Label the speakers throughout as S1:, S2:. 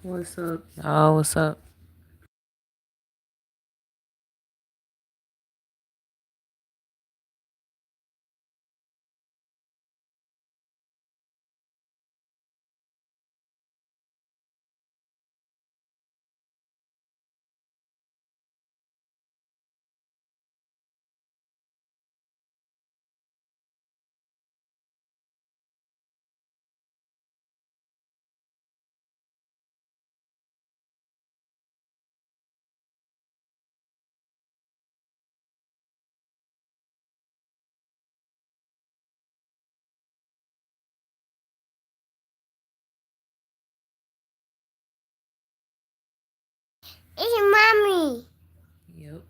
S1: What's up, y'all? What's up?
S2: It's mommy.
S1: Yep.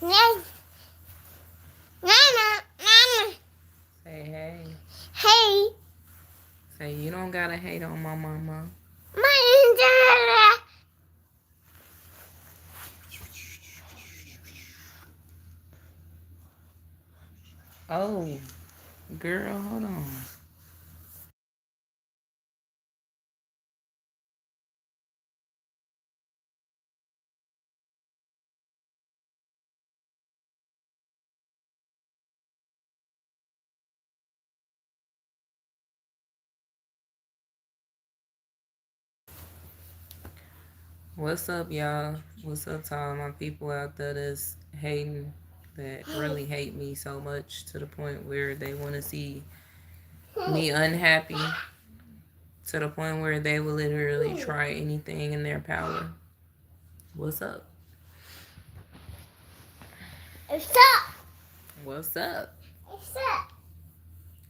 S2: Yes. Mama, mama.
S1: Say hey.
S2: Hey.
S1: Say you don't gotta hate on my mama.
S2: My
S1: Oh, girl, hold on. What's up, y'all? What's up to all my people out there that's hating, that really hate me so much to the point where they want to see me unhappy, to the point where they will literally try anything in their power. What's up?
S2: It's up.
S1: What's up?
S2: It's up.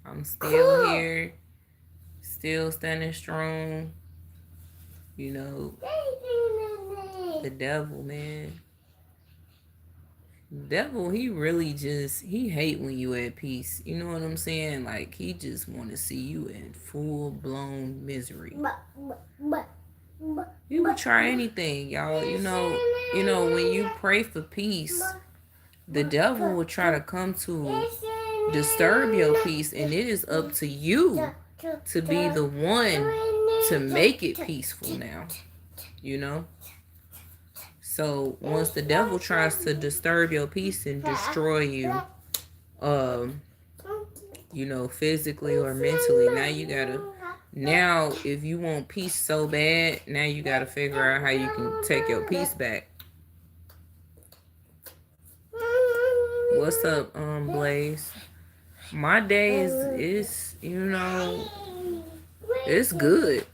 S1: I'm still here, still standing strong. You know, the devil, man. Devil, he really just, he hate when you at peace. You know what I'm saying? Like, he just want to see you in full-blown misery. He would try anything, y'all. When you pray for peace, the devil will try to come to disturb your peace, and it is up to you to be the one to make it peaceful now. You know? So once the devil tries to disturb your peace and destroy you, physically or mentally, now if you want peace so bad, now you gotta figure out how you can take your peace back. What's up, Blaze? My day is it's good.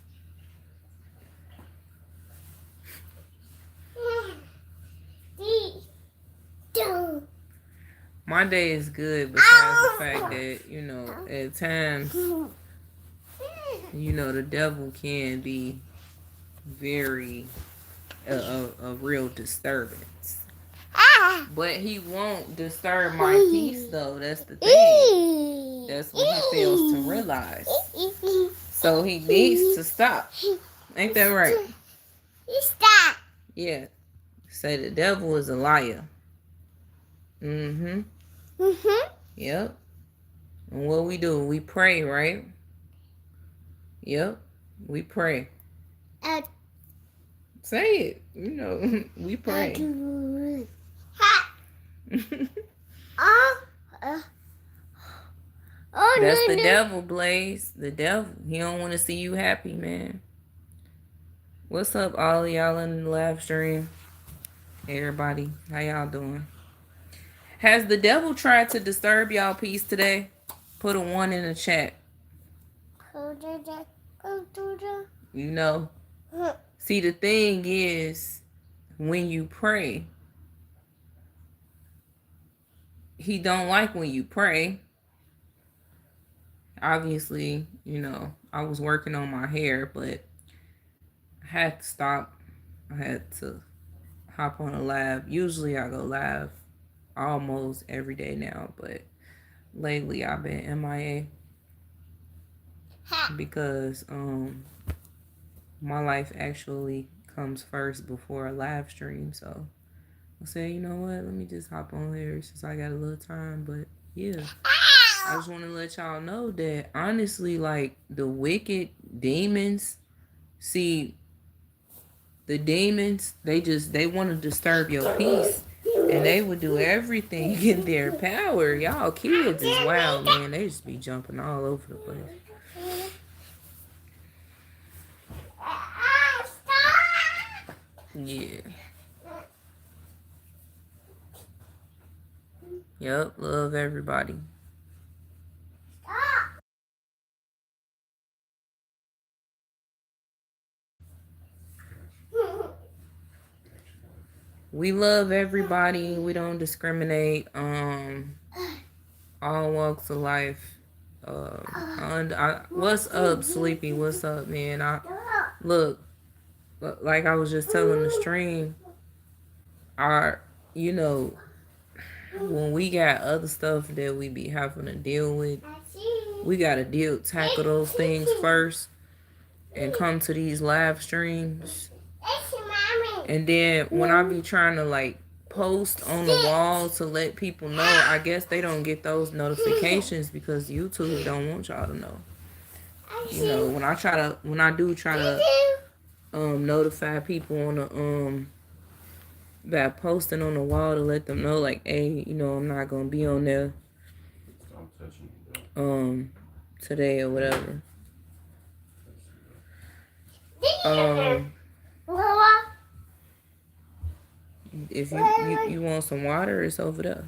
S1: My day is good besides the fact that, at times, the devil can be very a real disturbance. But he won't disturb my peace, though. That's the thing. That's what he fails to realize. So he needs to stop. Ain't that right?
S2: Stop.
S1: Yeah. Say the devil is a liar. Mm-hmm.
S2: Mm-hmm.
S1: Yep. And what we do, we pray, right? Yep. We pray. Say it. We pray. That's the devil, Blaze. The devil. He don't want to see you happy, man. What's up, all of y'all in the live stream? Hey, everybody. How y'all doing? Has the devil tried to disturb y'all peace today? Put a 1 in the chat. See, the thing is, when you pray, he don't like when you pray. Obviously, I was working on my hair, but I had to stop. I had to hop on a live. Usually I go live almost every day now, but lately I've been MIA because my life actually comes first before a live stream. So I said, you know what? Let me just hop on here since I got a little time. But yeah. I just want to let y'all know that honestly, like the wicked demons, see, the demons, they want to disturb your peace. And they would do everything in their power. Y'all kids is wild, man. They just be jumping all over the place. Yeah. Yep, love everybody. We love everybody. We don't discriminate. All walks of life. What's up, Sleepy? What's up, man? Look, like I was just telling the stream. Our, you know, when we got other stuff that we be having to deal with, we gotta tackle those things first, and come to these live streams. And then when I be trying to like post on the wall to let people know, I guess they don't get those notifications because YouTube don't want y'all to know. You know, when I do try to notify people on the by posting on the wall to let them know, like, hey, you know, I'm not gonna be on there today or whatever. If you want some water, it's over there.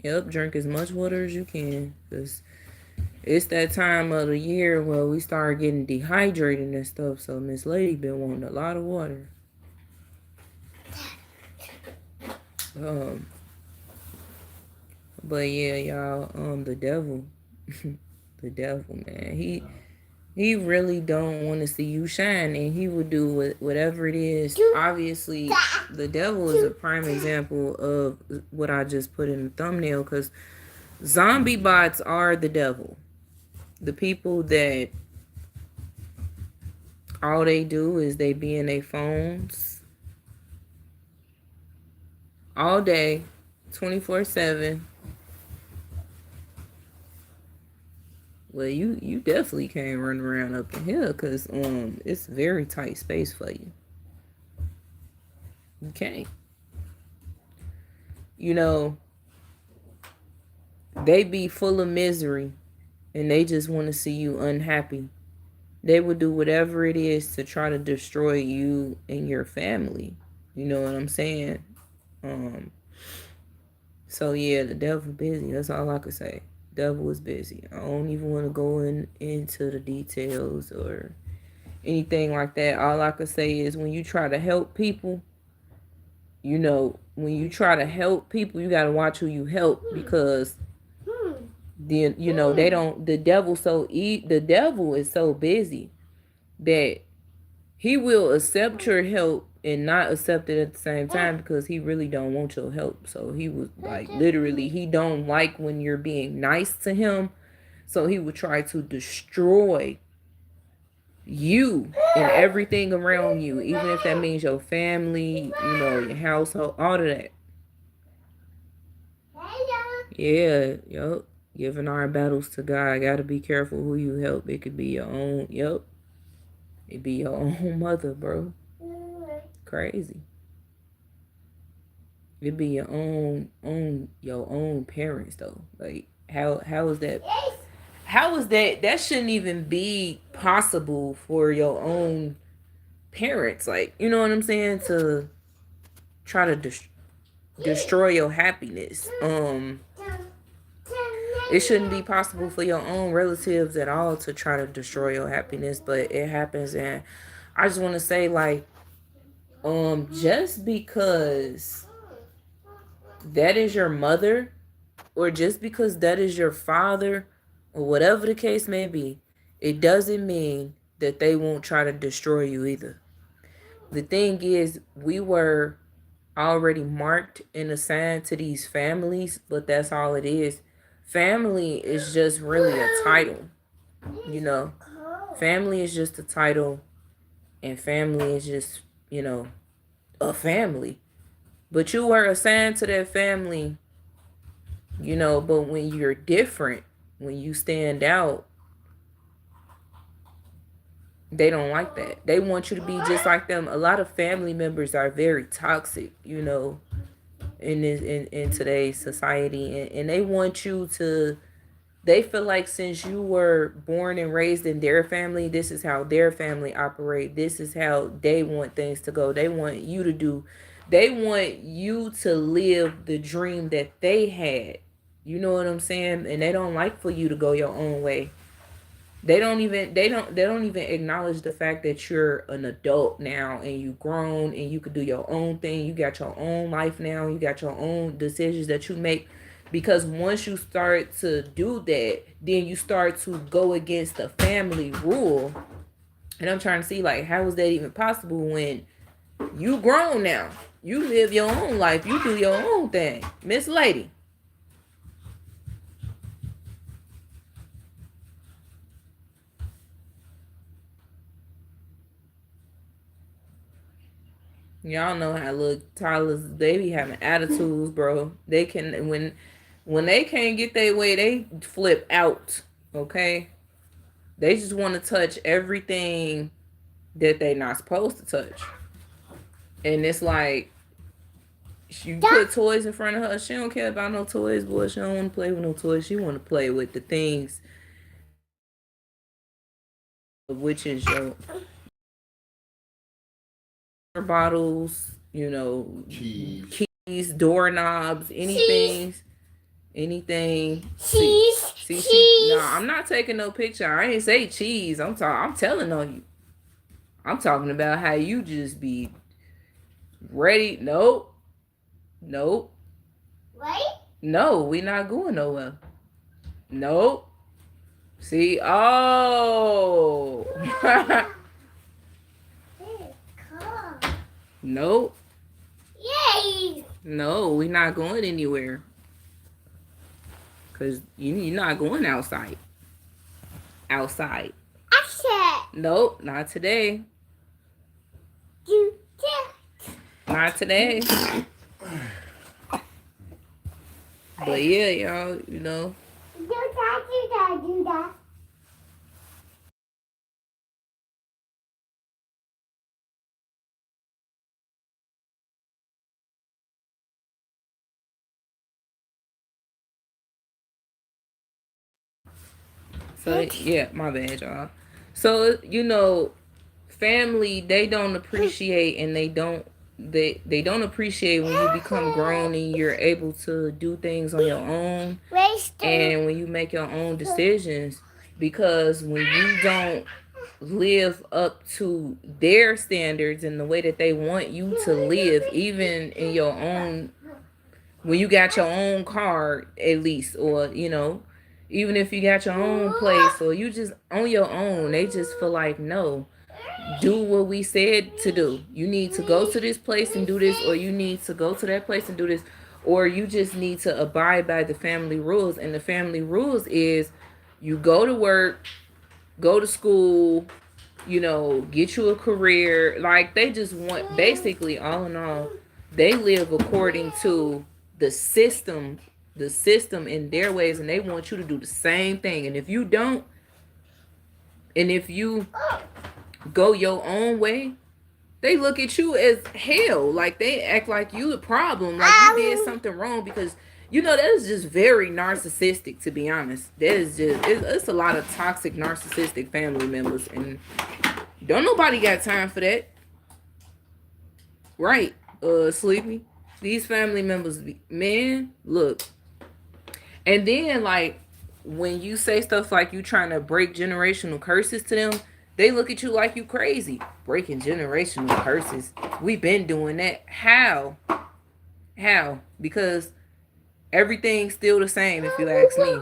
S1: Yep, drink as much water as you can, because it's that time of the year where we start getting dehydrated and stuff. So Miss Lady been wanting a lot of water. But yeah, y'all, the devil, the devil, man, he really don't want to see you shine, and he will do whatever it is. Obviously, the devil is a prime example of what I just put in the thumbnail, because zombie bots are the devil. The people that all they do is they be in their phones all day, 24/7. Well, you definitely can't run around up in here, because it's a very tight space for you. You can't. You know, they be full of misery, and they just want to see you unhappy. They would do whatever it is to try to destroy you and your family. You know what I'm saying? So yeah, the devil busy. That's all I could say. Devil is busy. I don't even want to go into the details or anything like that. All I could say is when you try to help people, you know, when you try to help people, you got to watch who you help, because then, you know, they don't, the devil is so busy that he will accept your help and not accept it at the same time, because he really don't want your help. So he was like, literally, he don't like when you're being nice to him. So he would try to destroy you and everything around you, even if that means your family, you know, your household, all of that. Yeah, yep. Giving our battles to God. Gotta be careful who you help. It could be your own, yep. It be your own mother, bro. Crazy. It be your own parents though. Like how is that? How is that? That shouldn't even be possible for your own parents. Like, you know what I'm saying? To try to destroy your happiness. It shouldn't be possible for your own relatives at all to try to destroy your happiness, but it happens. And I just want to say, like, just because that is your mother, or just because that is your father, or whatever the case may be, it doesn't mean that they won't try to destroy you either. The thing is, we were already marked and assigned to these families, but that's all it is. Family is just really a title, you know. Family is just a title, and family is just, you know, a family. But you were assigned to that family you know, but when you're different, when you stand out, they don't like that. They want you to be just like them. A lot of family members are very toxic, you know, in today's society, and they want you to, they feel like since you were born and raised in their family, this is how their family operate. This is how they want things to go. They want you to do, they want you to live the dream that they had. You know what I'm saying? And they don't like for you to go your own way. They don't even acknowledge the fact that you're an adult now and you grown and you could do your own thing. You got your own life now. You got your own decisions that you make. Because once you start to do that, then you start to go against the family rule. And I'm trying to see, like, how is that even possible when you grown now? You live your own life. You do your own thing. Miss Lady. Y'all know how little toddlers, they be having attitudes, bro. They can, when they can't get their way, they flip out. Okay? They just want to touch everything that they not supposed to touch. And it's like, you put toys in front of her. She don't care about no toys, boy. She don't want to play with no toys. She want to play with the things, which is your bottles, you know, keys, doorknobs, anything. Anything. See. No, I'm not taking no picture. I ain't say cheese. I'm telling on you. I'm talking about how you just be ready. Nope. Nope.
S2: Right?
S1: No, we not going nowhere. Nope. See, oh. Nope.
S2: Yay!
S1: No, we not going anywhere. Cause you're not going outside. Outside.
S2: Action!
S1: Nope, not today.
S2: Do
S1: Not today. But yeah, y'all, you know.
S2: Do that.
S1: So yeah, my bad, y'all. So you know, family, they don't appreciate, and they don't appreciate when you become grown and you're able to do things on your own, and when you make your own decisions. Because when you don't live up to their standards and the way that they want you to live, even in your own, when you got your own car at least, or you know, even if you got your own place or you just on your own, they just feel like, no, do what we said to do. You need to go to this place and do this, or you need to go to that place and do this, or you just need to abide by the family rules. And the family rules is you go to work, go to school, you know, get you a career. Like, they just want, basically, all in all, they live according to the system, in their ways, and they want you to do the same thing. And if you don't, and if you go your own way, they look at you as hell. Like, they act like you the problem, like you did something wrong. Because you know, that is just very narcissistic, to be honest. That is just, it's a lot of toxic narcissistic family members, and don't nobody got time for that. Right, Sleepy. These family members, man, look. And then, like, when you say stuff like you trying to break generational curses to them, they look at you like you crazy. Breaking generational curses. We been doing that. How? How? Because everything's still the same, if you ask me.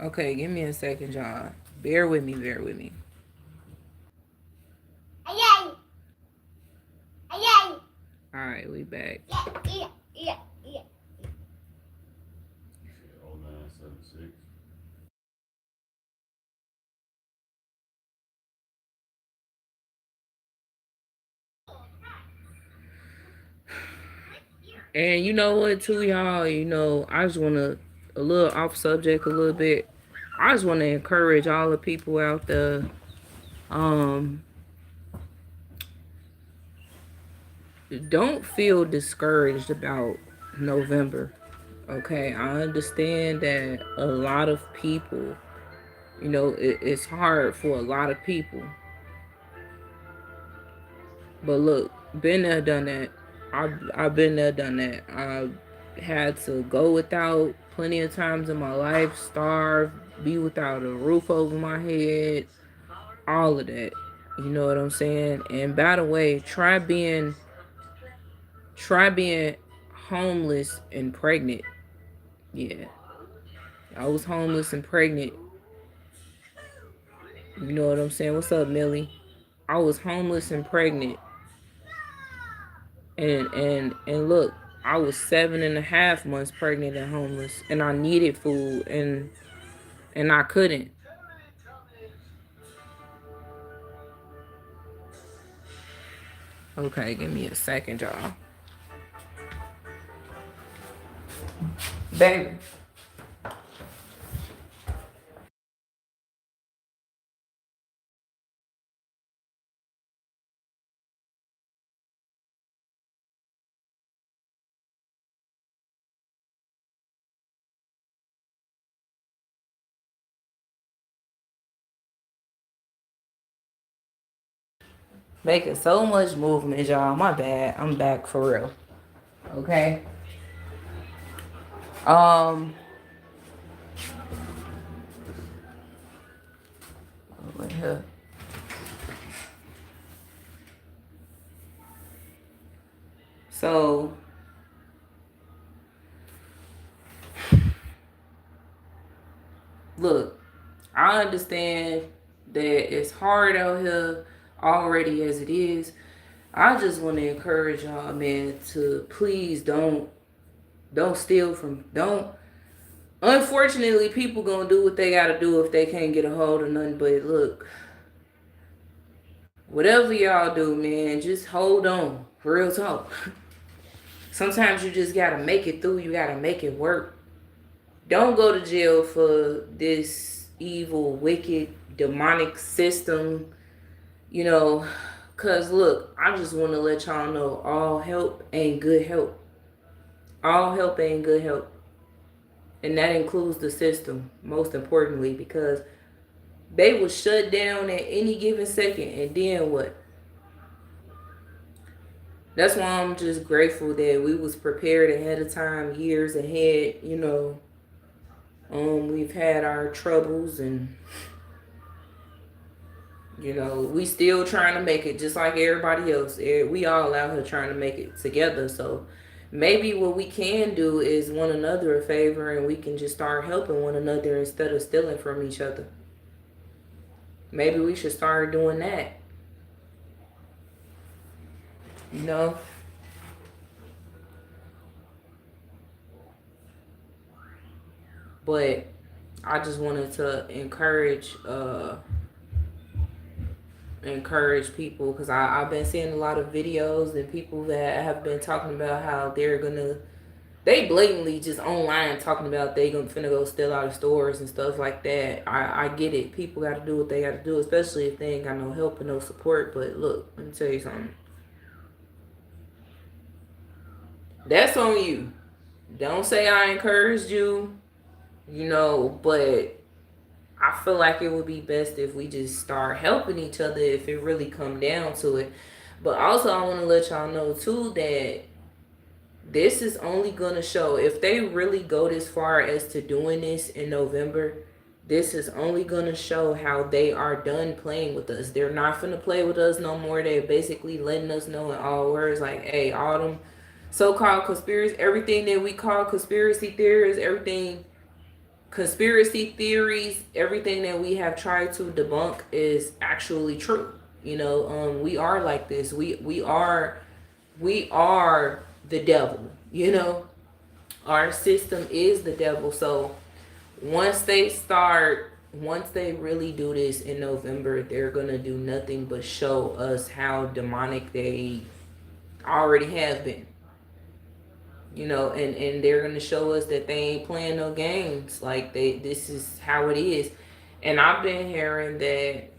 S1: Okay, give me a second, John. Bear with me, bear with me.
S2: Yay! Yay!
S1: All right, we back.
S2: Yeah.
S1: And you know what, too, y'all? You know, I just want to, a little off subject a little bit. I just want to encourage all the people out there. Um, don't feel discouraged about November. Okay, I understand that a lot of people, you know, it's hard for a lot of people. But look, been there, done that. I've been there, done that. I had to go without plenty of times in my life, starve, be without a roof over my head, all of that. You know what I'm saying? And by the way, try being homeless and pregnant. Yeah, I was homeless and pregnant. You know what I'm saying? What's up, Millie? I was homeless and pregnant, and look, I was 7.5 months pregnant and homeless, and I needed food, and I couldn't. Okay, give me a second, y'all. Baby. Making so much movement, y'all. My bad. I'm back for real. Okay. Um. Over here. So look, I understand that it's hard out here already as it is. I just want to encourage y'all, man, to please don't steal from don't. Unfortunately, people gonna do what they gotta do if they can't get a hold of nothing. But look, whatever y'all do, man, just hold on. For real talk. Sometimes you just gotta make it through. You gotta make it work. Don't go to jail for this evil, wicked, demonic system. You know, cause look, I just want to let y'all know all help ain't good help. All help ain't good help. And that includes the system, most importantly, because they will shut down at any given second. And then what? That's why I'm just grateful that we was prepared ahead of time, years ahead. You know, we've had our troubles, and you know, we still trying to make it just like everybody else. We all out here trying to make it together. So maybe what we can do is one another a favor, and we can just start helping one another instead of stealing from each other. Maybe we should start doing that. You know? But I just wanted to encourage people, because I've been seeing a lot of videos and people that have been talking about how they blatantly just online talking about they gonna finna go steal out of stores and stuff like that. I get it. People gotta do what they gotta do, especially if they ain't got no help and no support. But look, let me tell you something. That's on you. Don't say I encouraged you, you know, but I feel like it would be best if we just start helping each other if it really come down to it. But also I want to let y'all know too that this is only going to show, if they really go this far as to doing this in November, this is only going to show how they are done playing with us. They're not going to play with us no more. They're basically letting us know in all words, like, hey, all them so-called conspiracy, everything that we call conspiracy theories, everything conspiracy theories, everything that we have tried to debunk is actually true. You know, we are like this. We are the devil. You know, our system is the devil. So once they really do this in November, they're gonna do nothing but show us how demonic they already have been. you know, and they're gonna show us that they ain't playing no games. Like this is how it is. And I've been hearing that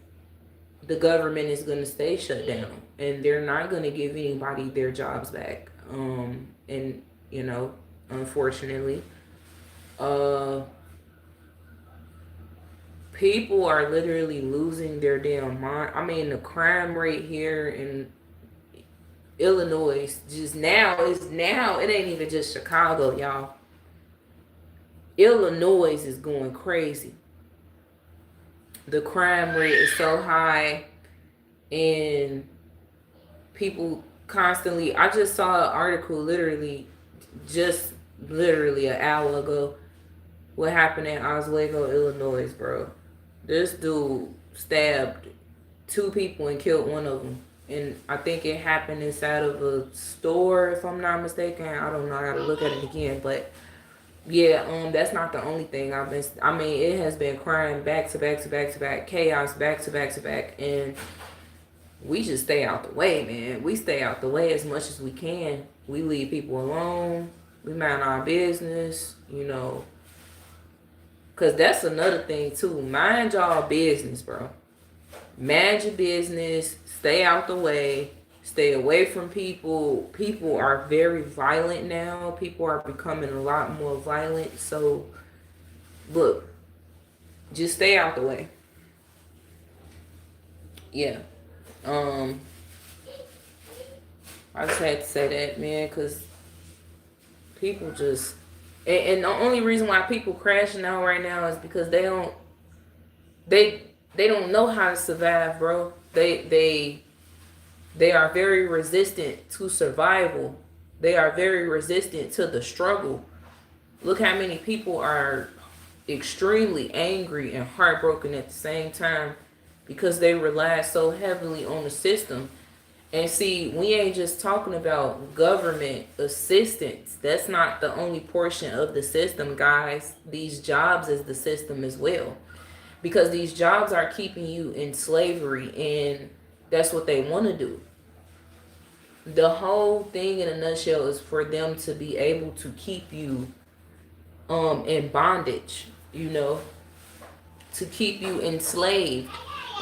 S1: the government is gonna stay shut down, and they're not gonna give anybody their jobs back. And you know, unfortunately, uh, people are literally losing their damn mind. I mean, the crime rate here in Illinois just now it ain't even just Chicago, y'all. Illinois is going crazy. The crime rate is so high, and people constantly. I just saw an article just literally an hour ago. What happened in Oswego, Illinois, bro? This dude stabbed two people and killed one of them. And I think it happened inside of a store, if I'm not mistaken. I don't know. I gotta look at it again. But yeah, that's not the only thing I've been. I mean, it has been crime back to back to back to back, chaos back to back to back, and we just stay out the way, man. We stay out the way as much as we can. We leave people alone. We mind our business, you know, cause that's another thing too. Mind y'all business, bro. Mind your business. Stay out the way. Stay away from people. People are very violent now. People are becoming a lot more violent. So, look, just stay out the way. Yeah. Um, I just had to say that, man, because people just, and the only reason why people crashing out right now is because they they don't know how to survive, bro. They are very resistant to survival. They are very resistant to the struggle. Look how many people are extremely angry and heartbroken at the same time because they rely so heavily on the system. And see, we ain't just talking about government assistance. That's not the only portion of the system, guys. These jobs is the system as well. Because these jobs are keeping you in slavery, and that's what they want to do. The whole thing in a nutshell is for them to be able to keep you in bondage, you know, to keep you enslaved,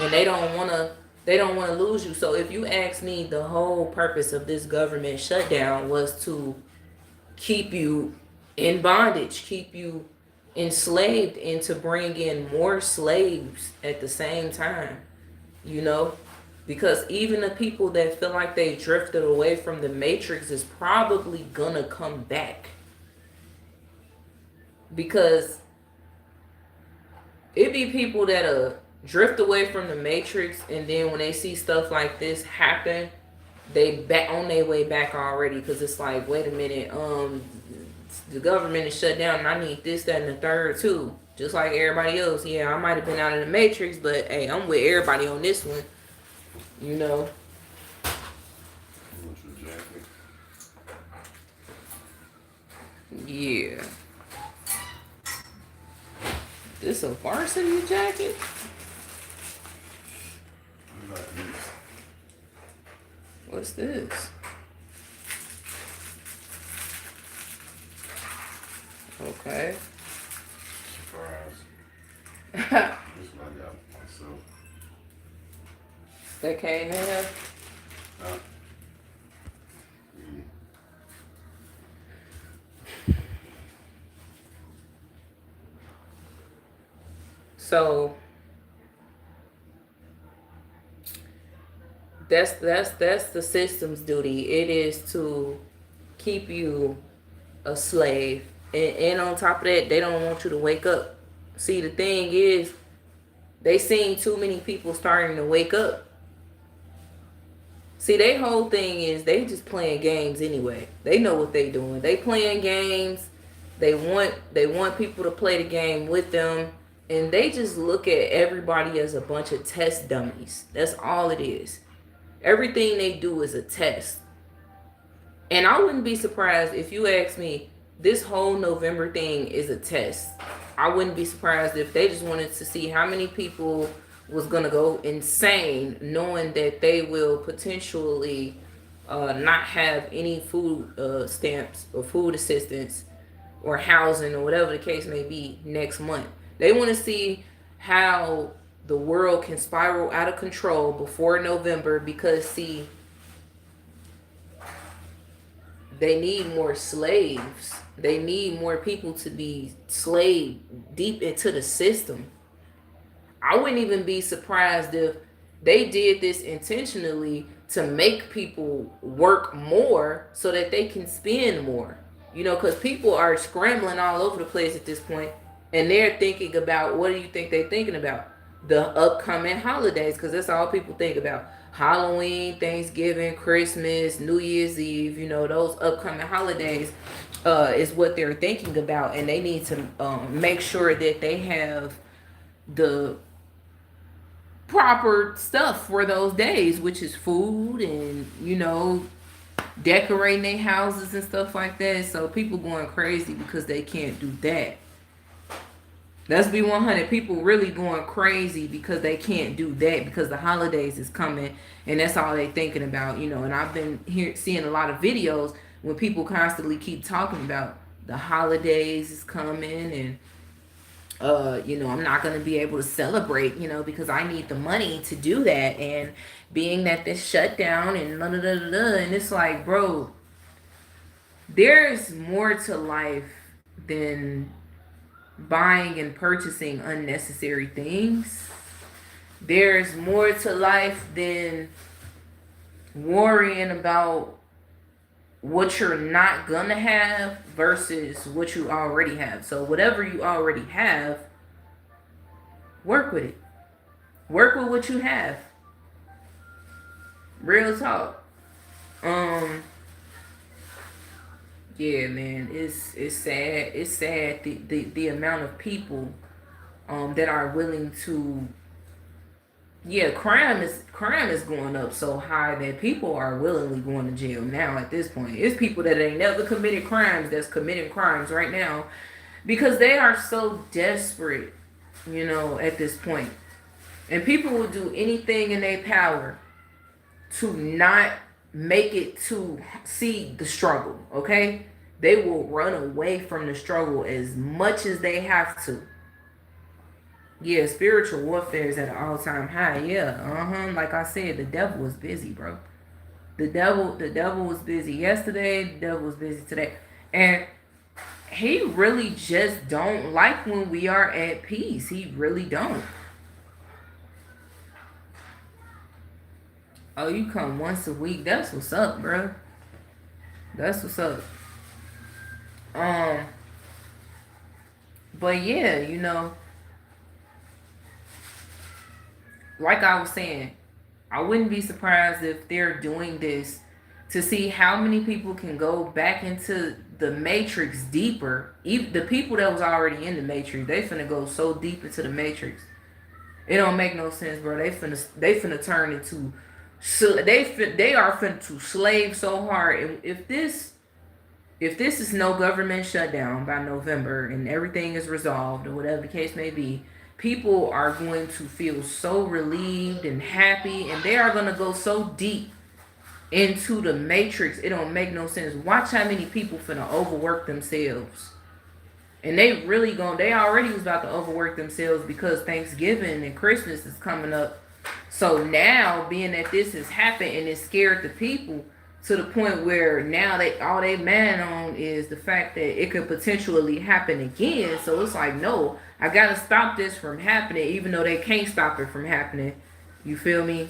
S1: and they don't want to lose you. So if you ask me, the whole purpose of this government shutdown was to keep you in bondage, keep you enslaved, and to bring in more slaves at the same time, you know, because even the people that feel like they drifted away from the matrix is probably gonna come back, because it be people that drift away from the matrix, and then when they see stuff like this happen, they back on their way back already, because it's like, wait a minute, the government is shut down and I need this, that, and the third too, just like everybody else. Yeah, I might have been out of the matrix, but hey, I'm with everybody on this one, you know. Yeah, this a varsity jacket. What's this? Okay.
S3: Surprise. This one I got myself.
S1: That came in here. So that's the system's duty. It is to keep you a slave, and on top of that, they don't want you to wake up. See, the thing is, they seen too many people starting to wake up. See, their whole thing is they just playing games anyway. They know what they doing. They playing games. They want people to play the game with them, and they just look at everybody as a bunch of test dummies. That's all it is. Everything they do is a test. And I wouldn't be surprised if you ask me, this whole November thing is a test. I wouldn't be surprised if they just wanted to see how many people was going to go insane, knowing that they will potentially not have any food stamps or food assistance or housing or whatever the case may be next month. They want to see how the world can spiral out of control before November, because see, they need more slaves. They need more people to be slaved deep into the system. I wouldn't even be surprised if they did this intentionally to make people work more so that they can spend more. You know, because people are scrambling all over the place at this point, and they're thinking about, what do you think they're thinking about? The upcoming holidays, because that's all people think about. Halloween, Thanksgiving, Christmas, New Year's Eve, you know, those upcoming holidays is what they're thinking about, and they need to make sure that they have the proper stuff for those days, which is food and, you know, decorating their houses and stuff like that. So people going crazy because they can't do that. Let's be 100. People really going crazy because they can't do that, because the holidays is coming and that's all they thinking about, you know. And I've been here seeing a lot of videos when people constantly keep talking about the holidays is coming, and you know, I'm not going to be able to celebrate, you know, because I need the money to do that. And being that this shutdown and da, da, da, da, da, and it's like, bro, there's more to life than buying and purchasing unnecessary things. There's more to life than worrying about what you're not gonna have versus what you already have. So whatever you already have, work with it. Work with what you have. Real talk. Yeah, man, it's sad. It's sad the amount of people that are willing to, yeah, crime is going up so high that people are willingly going to jail now at this point. It's people that ain't never committed crimes that's committing crimes right now because they are so desperate, you know, at this point. And people will do anything in their power to not make it to see the struggle, okay? They will run away from the struggle as much as they have to. Yeah, spiritual warfare is at an all-time high. Yeah, like I said, the devil was busy, bro. The devil was busy yesterday. The devil was busy today. And he really just don't like when we are at peace. He really don't. Oh, you come once a week. That's what's up, bro. That's what's up. But yeah, you know, like I was saying, I wouldn't be surprised if they're doing this to see how many people can go back into the matrix deeper. Even the people that was already in the matrix, they finna go so deep into the matrix. It don't make no sense, bro. They finna turn into, so they are finna to slave so hard. If this is no government shutdown by November and everything is resolved or whatever the case may be, people are going to feel so relieved and happy, and they are going to go so deep into the matrix. It don't make no sense. Watch how many people finna overwork themselves. And they already was about to overwork themselves because Thanksgiving and Christmas is coming up. So now, being that this has happened and it scared the people to the point where now all they mad on is the fact that it could potentially happen again. So it's like, no, I gotta stop this from happening, even though they can't stop it from happening. You feel me?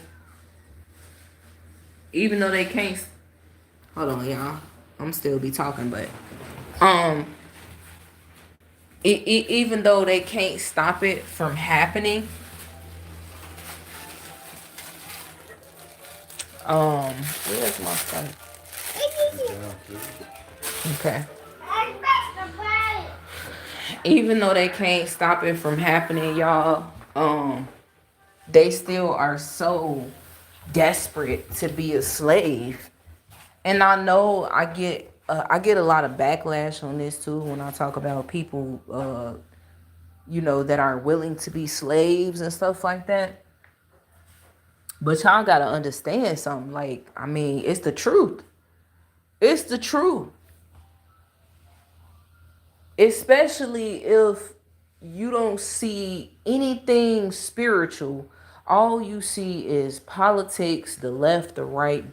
S1: Even though they can't. Hold on, y'all. I'm still be talking, but even though they can't stop it from happening, where's my phone? Okay. Even though they can't stop it from happening, y'all, they still are so desperate to be a slave. And I know I get a lot of backlash on this too when I talk about people, you know, that are willing to be slaves and stuff like that. But y'all gotta understand something. Like, I mean, it's the truth. It's the truth. Especially if you don't see anything spiritual. All you see is politics, the left, the right,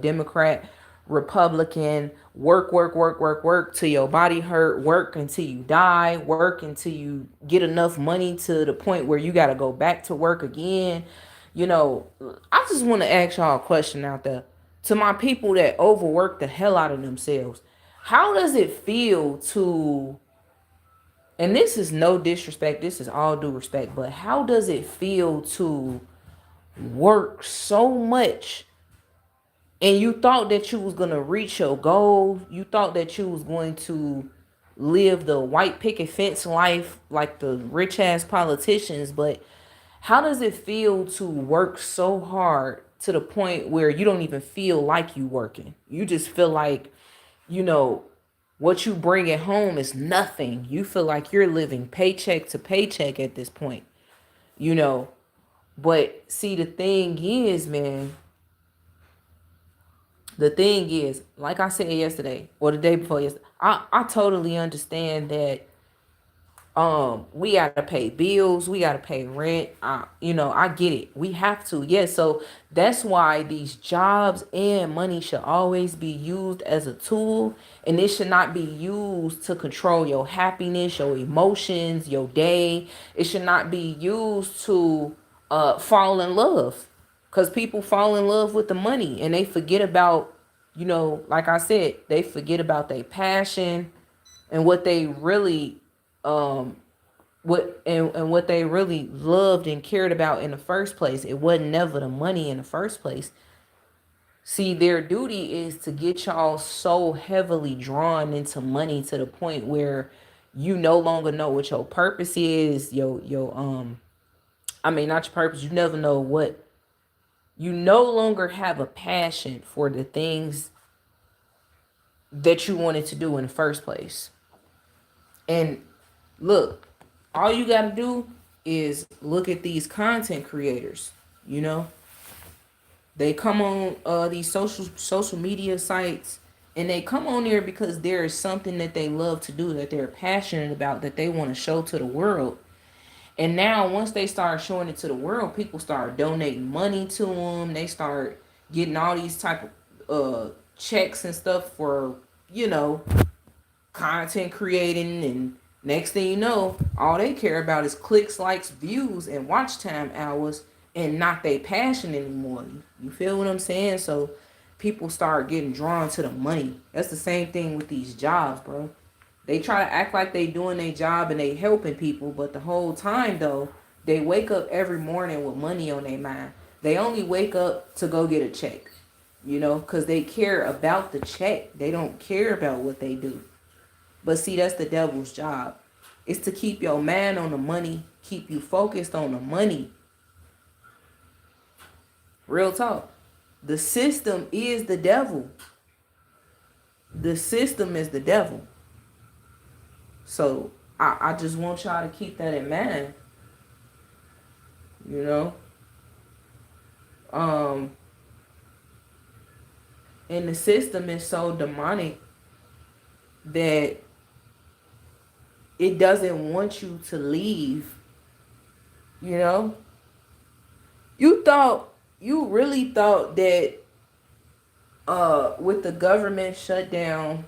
S1: Democrat, Republican, work, work, work, work, work till your body hurt, work until you die, work until you get enough money to the point where you got to go back to work again. You know, I just want to ask y'all a question out there. To my people that overwork the hell out of themselves, how does it feel to, and this is no disrespect, this is all due respect, but how does it feel to work so much and you thought that you was going to reach your goal, you thought that you was going to live the white picket fence life like the rich ass politicians, but how does it feel to work so hard to the point where you don't even feel like you working? You just feel like, you know, what you bring at home is nothing. You feel like you're living paycheck to paycheck at this point, you know. But see, the thing is, man, the thing is, like I said yesterday or the day before yesterday, I totally understand that we gotta pay bills, we gotta pay rent. You know, I get it, we have to, yes. So that's why these jobs and money should always be used as a tool, and it should not be used to control your happiness, your emotions, your day. It should not be used to fall in love, because people fall in love with the money and they forget about, you know, like I said, they forget about their passion and what they really um and what they really loved and cared about in the first place. It wasn't never the money in the first place. See, their duty is to get y'all so heavily drawn into money to the point where you no longer know what your purpose is. I mean, not your purpose. You never know what, you no longer have a passion for the things that you wanted to do in the first place. And look, all you got to do is look at these content creators. You know, they come on these social media sites, and they come on there because there is something that they love to do, that they're passionate about, that they want to show to the world. And now once they start showing it to the world, people start donating money to them. They start getting all these type of checks and stuff for, you know, content creating. And next thing you know, all they care about is clicks, likes, views, and watch time hours, and not their passion anymore. You feel what I'm saying? So people start getting drawn to the money. That's the same thing with these jobs, bro. They try to act like they doing their job and they helping people, but the whole time though, they wake up every morning with money on their mind. They only wake up to go get a check, you know, because they care about the check. They don't care about what they do. But see, that's the devil's job. It's to keep your mind on the money, keep you focused on the money. Real talk. The system is the devil. The system is the devil. So I just want y'all to keep that in mind. You know? And the system is so demonic that it doesn't want you to leave. You know? You really thought that with the government shutdown,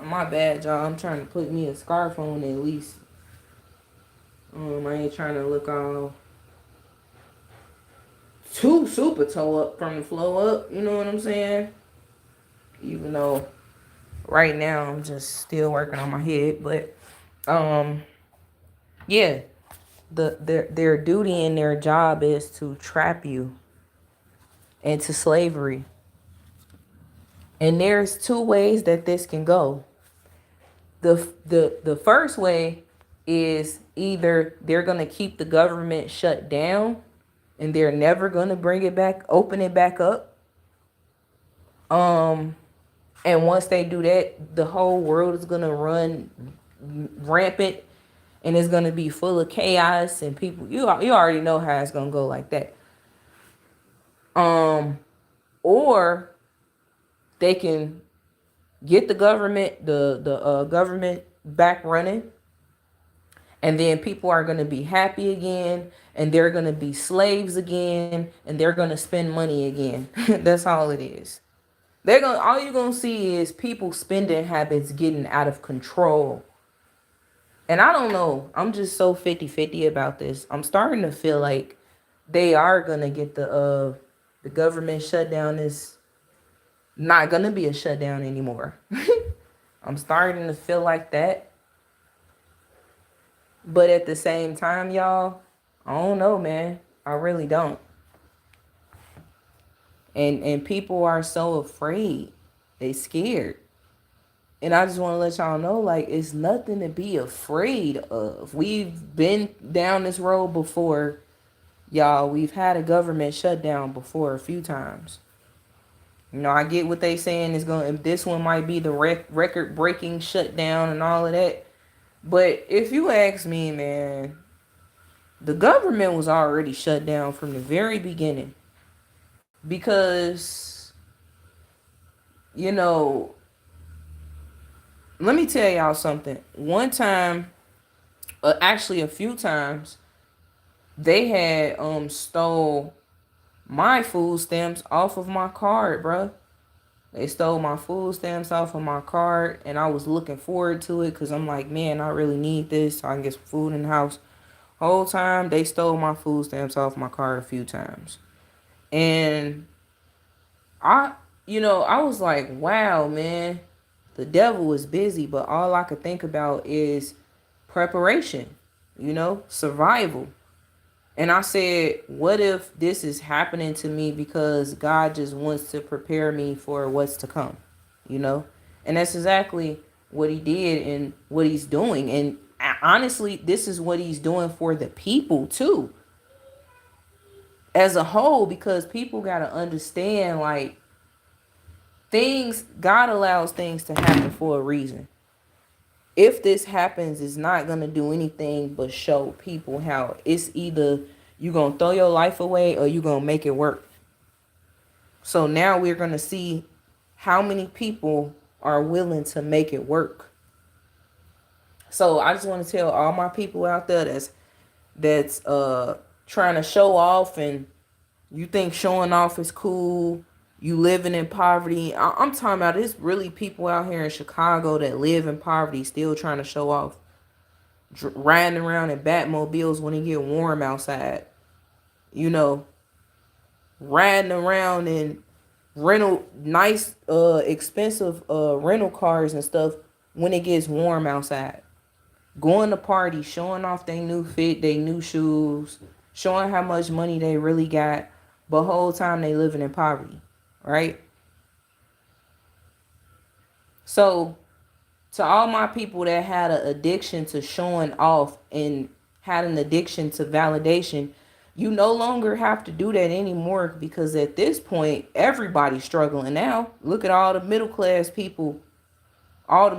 S1: my bad, y'all. I'm trying to put me a scarf on at least. I ain't trying to look all too super toe up from the flow up. You know what I'm saying? Even though right now I'm just still working on my head, but yeah, their duty and their job is to trap you into slavery. And there's two ways that this can go. The first way is either they're going to keep the government shut down and they're never going to bring it back, open it back up. And once they do that, the whole world is going to run rampant and it's gonna be full of chaos and people. You already know how it's gonna go like that. Or they can get the government back running, and then people are going to be happy again, and they're going to be slaves again, and they're going to spend money again. That's all it is. All you're going to see is people spending habits getting out of control. And I don't know, I'm just so 50-50 about this. I'm starting to feel like they are going to get the government shutdown is not going to be a shutdown anymore. I'm starting to feel like that. But at the same time, y'all, I don't know, man. I really don't. And people are so afraid. They scared. And I just want to let y'all know, like, it's nothing to be afraid of. We've been down this road before, y'all. We've had a government shutdown before a few times. You know, I get what they saying is going. This one might be the record-breaking shutdown and all of that. But if you ask me, man, the government was already shut down from the very beginning. Because, you know, let me tell y'all something. One time, actually a few times, they had stole my food stamps off of my card, bruh. They stole my food stamps off of my card, and I was looking forward to it because I'm like, man, I really need this so I can get some food in the house. Whole time, they stole my food stamps off my card a few times. And I was like, wow, man, the devil was busy, but all I could think about is preparation, survival. And I said, what if this is happening to me because God just wants to prepare me for what's to come, And that's exactly what he did and what he's doing. And honestly, this is what he's doing for the people too, as a whole, because people got to understand, like, God allows things to happen for a reason. If this happens, it's not going to do anything but show people how it's either you're going to throw your life away or you're going to make it work. So now we're going to see how many people are willing to make it work. So I just want to tell all my people out there that's trying to show off, and you think showing off is cool, you living in poverty. I'm talking about, it's really people out here in Chicago that live in poverty still trying to show off, riding around in Batmobiles when it get warm outside, riding around in nice expensive rental cars and stuff when it gets warm outside, going to parties, showing off their new fit, their new shoes, showing how much money they really got, but whole time they living in poverty. Right? So, to all my people that had an addiction to showing off and had an addiction to validation, you no longer have to do that anymore, because at this point, everybody's struggling now. Look at all the middle class people, all the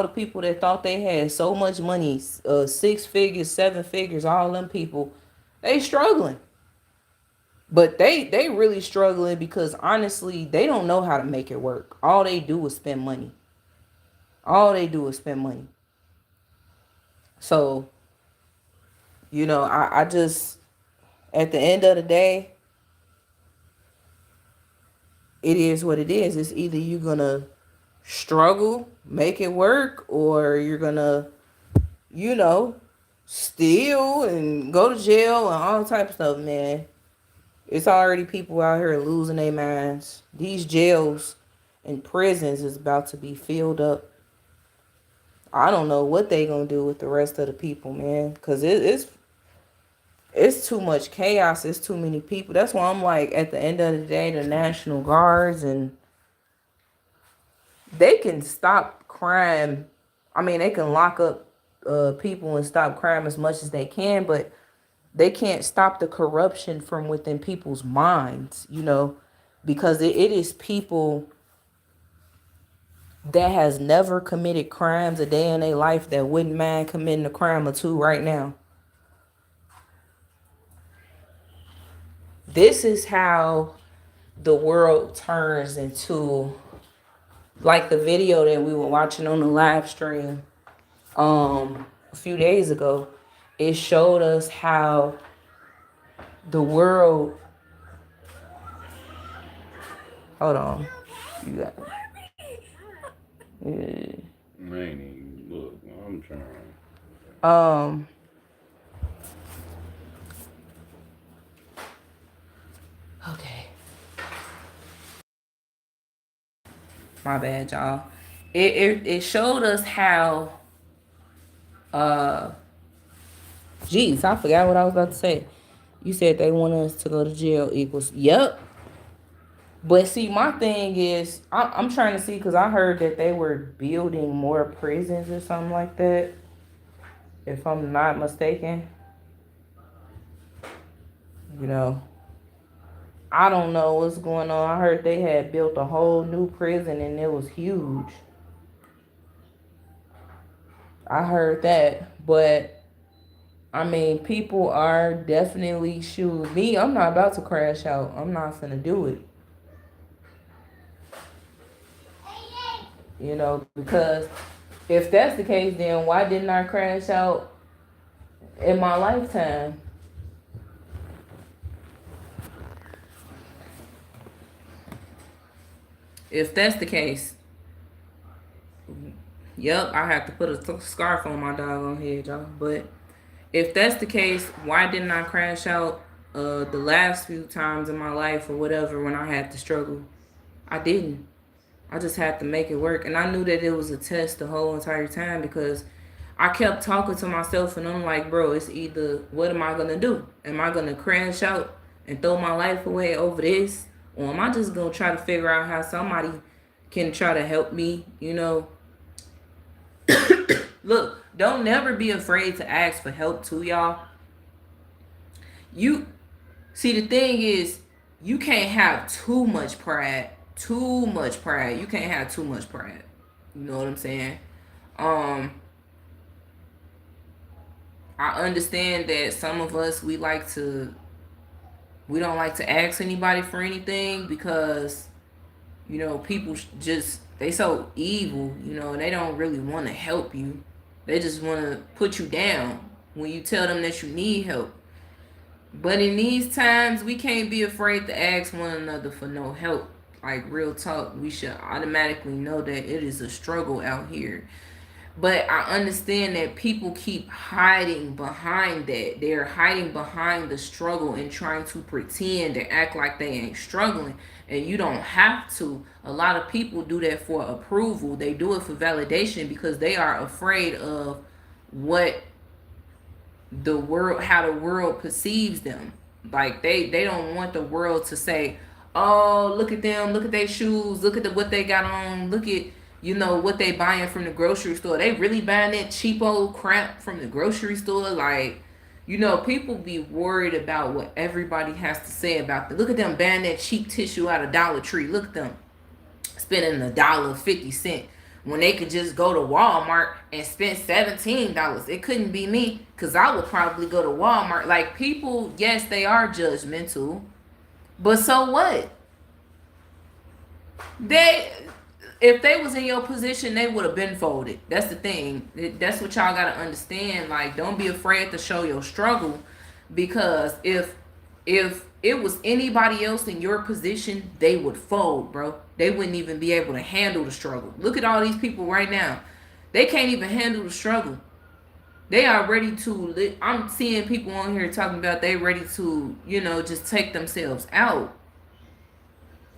S1: people that thought they had so much money, 6 figures, 7 figures, all them people, they struggling. But they really struggling because honestly, they don't know how to make it work. All they do is spend money. So, I just, at the end of the day, it is what it is. It's either you're going to struggle, make it work, or you're going to, steal and go to jail and all type of stuff, man. It's already people out here losing their minds. These jails and prisons is about to be filled up. I don't know what they gonna do with the rest of the people, man. Because it's too much chaos. It's too many people. That's why I'm like, at the end of the day, the National Guards, and they can stop crime. I mean, they can lock up people and stop crime as much as they can, but they can't stop the corruption from within people's minds, because it is people that has never committed crimes a day in their life that wouldn't mind committing a crime or two right now. This is how the world turns into, like the video that we were watching on the live stream a few days ago. It showed us how the world, hold on, you got
S3: Man, look, I'm trying.
S1: um okay, my bad, y'all. It showed us how geez, I forgot what I was about to say. You said they want us to go to jail equals, yep. But see, my thing is, I'm trying to see, because I heard that they were building more prisons or something like that, if I'm not mistaken. You know, I don't know what's going on. I heard they had built a whole new prison and it was huge. I heard that, but I mean, people are definitely shooting me. I'm not about to crash out. I'm not finna do it. You know, because if that's the case, then why didn't I crash out in my lifetime? If that's the case, yep, I have to put a scarf on my doggone head, y'all. But if that's the case, why didn't I crash out the last few times in my life or whatever when I had to struggle? I didn't. I just had to make it work. And I knew that it was a test the whole entire time, because I kept talking to myself and I'm like, bro, it's either, what am I going to do? Am I going to crash out and throw my life away over this? Or am I just going to try to figure out how somebody can try to help me, you know? Look, don't never be afraid to ask for help too, y'all. You see, the thing is, you can't have too much pride. Too much pride. You can't have too much pride. You know what I'm saying? Um, I understand that some of us, we don't like to ask anybody for anything, because you know, people just, they so evil, you know, and they don't really want to help you. They just want to put you down when you tell them that you need help. But in these times, we can't be afraid to ask one another for no help. Like, real talk, we should automatically know that it is a struggle out here. But I understand that people keep hiding behind that. They're hiding behind the struggle and trying to pretend and act like they ain't struggling. And you don't have to. A lot of people do that for approval. They do it for validation because they are afraid of what the world, how the world perceives them. Like, they don't want the world to say, oh, look at them, look at their shoes, look at what they got on, look at, you know, what they buying from the grocery store. They really buying that cheap old crap from the grocery store. Like, you know, people be worried about what everybody has to say about them. Look at them buying that cheap tissue out of Dollar Tree. Look at them spending $1.50 when they could just go to Walmart and spend $17. It couldn't be me, because I would probably go to Walmart. Like, people, yes, they are judgmental, but so what? They, if they was in your position, they would have been folded. That's the thing. That's what y'all gotta understand. Like, don't be afraid to show your struggle, because if it was anybody else in your position, they would fold, bro. They wouldn't even be able to handle the struggle. Look at all these people right now. They can't even handle the struggle. They are ready to, I'm seeing people on here talking about they ready to, you know, just take themselves out.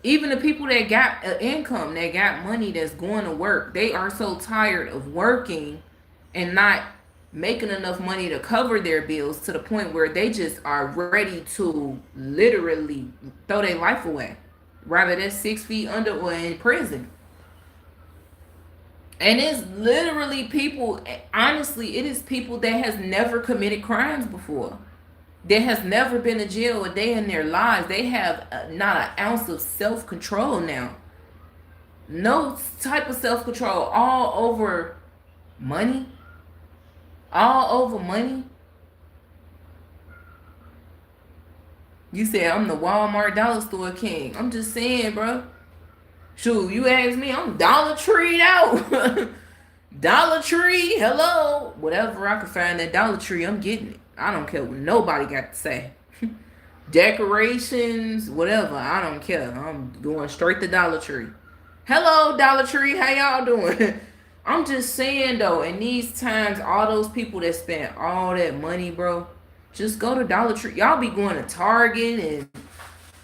S1: Even the people that got an income, that got money, that's going to work, they are so tired of working and not making enough money to cover their bills, to the point where they just are ready to literally throw their life away, rather than 6 feet under or in prison. And it's literally people, honestly, it is people that has never committed crimes before. That has never been to jail a day in their lives. They have not an ounce of self-control now. No type of self-control. All over money. All over money. You said I'm the Walmart dollar store king. I'm just saying, bro. Shoot, you ask me, I'm Dollar Tree out. Dollar Tree, hello. Whatever I can find at Dollar Tree, I'm getting it. I don't care what nobody got to say. Decorations, whatever, I don't care. I'm going straight to Dollar Tree. Hello, Dollar Tree, how y'all doing? I'm just saying though, in these times, all those people that spend all that money, bro, just go to Dollar Tree. Y'all be going to Target and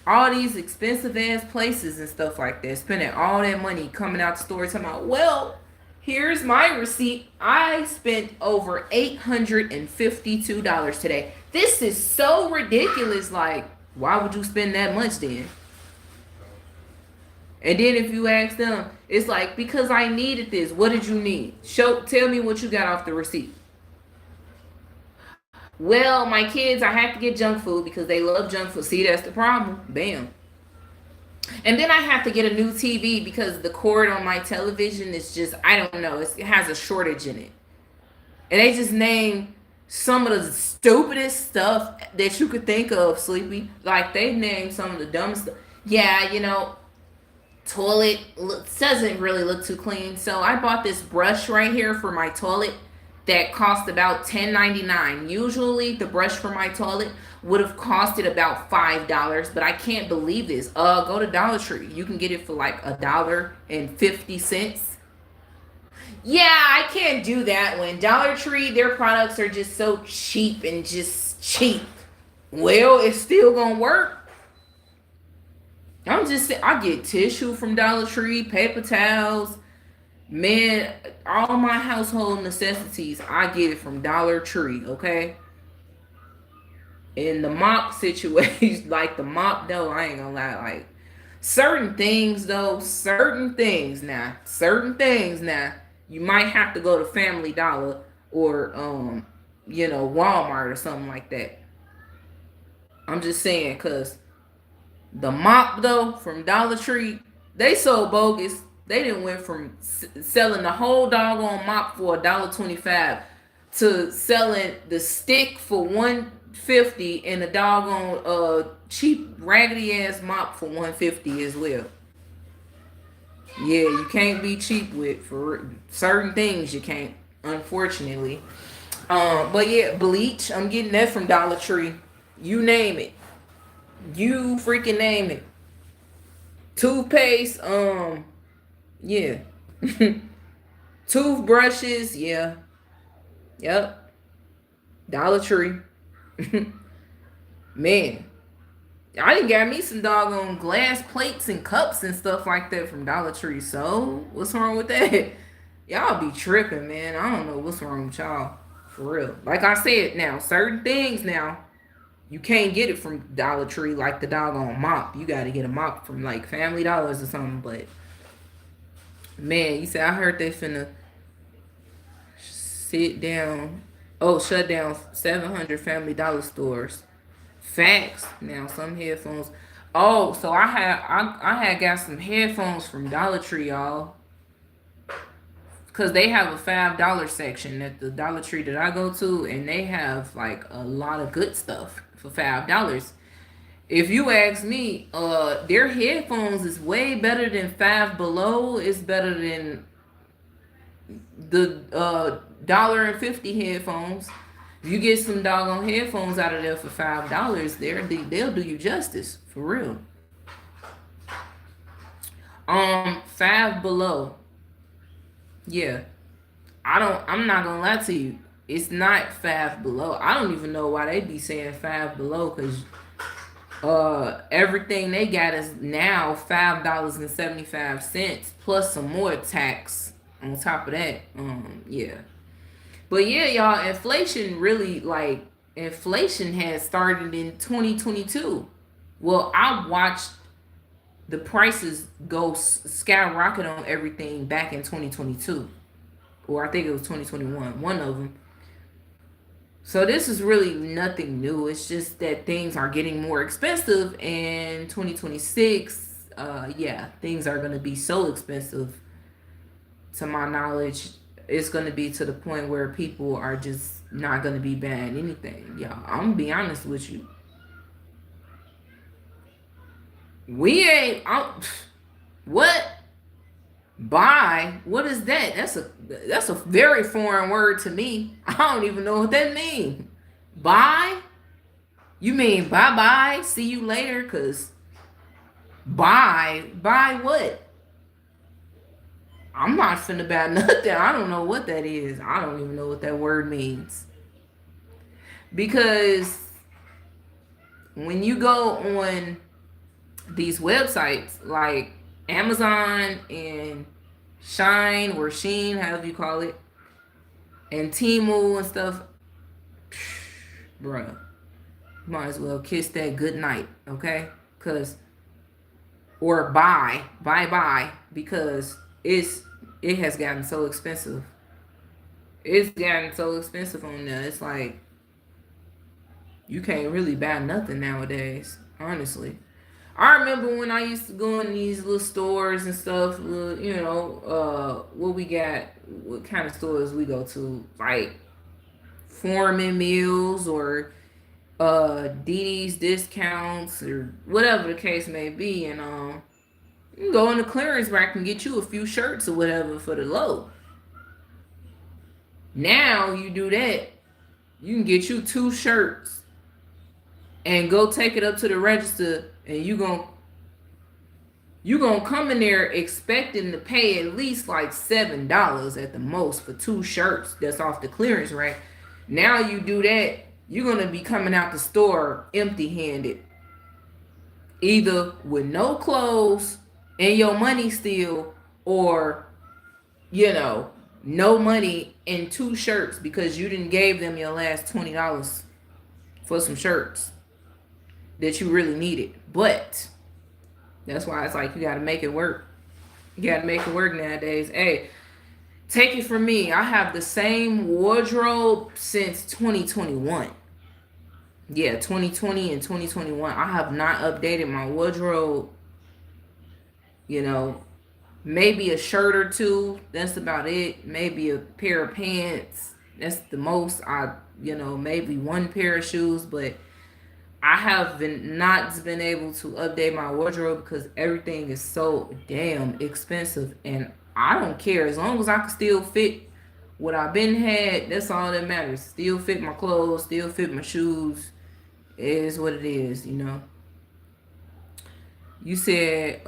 S1: all these expensive ass places and stuff like that, spending all that money coming out the store talking about, well, here's my receipt. I spent over $852 today. This is so ridiculous. Like, why would you spend that much then? And then if you ask them, it's like, because I needed this. What did you need? Tell me what you got off the receipt. Well, my kids, I have to get junk food because they love junk food. See, that's the problem. Bam. And then I have to get a new TV because the cord on my television is just, I don't know, it has a shortage in it. And they just name some of the stupidest stuff that you could think of, Sleepy. Like, they named some of the dumbest stuff. Yeah, toilet doesn't really look too clean. So I bought this brush right here for my toilet that cost about $10.99. Usually the brush for my toilet would have costed about $5, but I can't believe this. Go to Dollar Tree. You can get it for like $1.50. Yeah, I can't do that one. Dollar Tree, their products are just so cheap and just cheap. Well, it's still gonna work. I'm just saying, I get tissue from Dollar Tree, paper towels. Man, all my household necessities, I get it from Dollar Tree, okay? In the mop situation, like the mop though, I ain't gonna lie, like certain things now, you might have to go to Family Dollar or Walmart or something like that. I'm just saying, cause the mop though from Dollar Tree, they so bogus. They didn't went from selling the whole doggone mop for $1.25 to selling the stick for $1.50 and the doggone cheap raggedy ass mop for $1.50 as well. Yeah, you can't be cheap with for certain things. You can't, unfortunately. But yeah, bleach. I'm getting that from Dollar Tree. You name it. You freaking name it. Toothpaste. Yeah. Toothbrushes. Yeah. Yep. Dollar Tree. Man. I done got me some doggone glass plates and cups and stuff like that from Dollar Tree. So, what's wrong with that? Y'all be tripping, man. I don't know what's wrong with y'all. For real. Like I said, now, certain things now, you can't get it from Dollar Tree like the doggone mop. You got to get a mop from like Family Dollars or something. But, man, you say, I heard they finna shut down 700 Family Dollar stores. Facts. Now some headphones. Oh, so I had got some headphones from Dollar Tree, y'all. Cause they have a $5 section at the Dollar Tree that I go to, and they have like a lot of good stuff for $5. If you ask me, their headphones is way better than Five Below. It's better than the $1.50 headphones. If you get some doggone headphones out of there for $5, they'll do you justice for real. Five Below. Yeah, I'm not gonna lie to you. It's not Five Below. I don't even know why they be saying Five Below, because everything they got is now $5.75 plus some more tax on top of that. Yeah. But yeah, y'all, inflation has started in 2022. Well, I watched the prices go skyrocket on everything back in 2022. Or I think it was 2021, one of them. So this is really nothing new. It's just that things are getting more expensive in 2026. yeah, things are gonna be so expensive. To my knowledge, it's gonna be to the point where people are just not gonna be buying anything. Y'all, I'm gonna be honest with you. We ain't out. What? Buy? What is that? That's a very foreign word to me. I don't even know what that means. Buy? You mean bye bye? See you later? Cause buy what? I'm not finna buy nothing. I don't know what that is. I don't even know what that word means. Because when you go on these websites like Amazon and Shine or Sheen, however you call it, and Temu and stuff, bruh, might as well kiss that good night, okay? Cause or bye, because it has gotten so expensive. It's gotten so expensive on there. It's like you can't really buy nothing nowadays, honestly. I remember when I used to go in these little stores and stuff, what we got, what kind of stores we go to, like Foreman Meals or Dee Dee's Discounts or whatever the case may be, and you can go in the clearance rack and get you a few shirts or whatever for the low. Now you do that, you can get you 2 shirts and go take it up to the register, and you gonna come in there expecting to pay at least like $7 at the most for 2 shirts that's off the clearance rack. Now you do that, you're gonna be coming out the store empty-handed, either with no clothes and your money still, or no money and 2 shirts because you didn't gave them your last $20 for some shirts that you really needed. But that's why it's like you gotta make it work. You gotta make it work nowadays. Hey, take it from me, I have the same wardrobe since 2021. Yeah, 2020 and 2021. I have not updated my wardrobe. Maybe a shirt or 2. That's about it. Maybe a pair of pants. That's the most. Maybe 1 pair of shoes. But I have not been able to update my wardrobe because everything is so damn expensive. And I don't care. As long as I can still fit what I've been had, that's all that matters. Still fit my clothes. Still fit my shoes. It is what it is, You said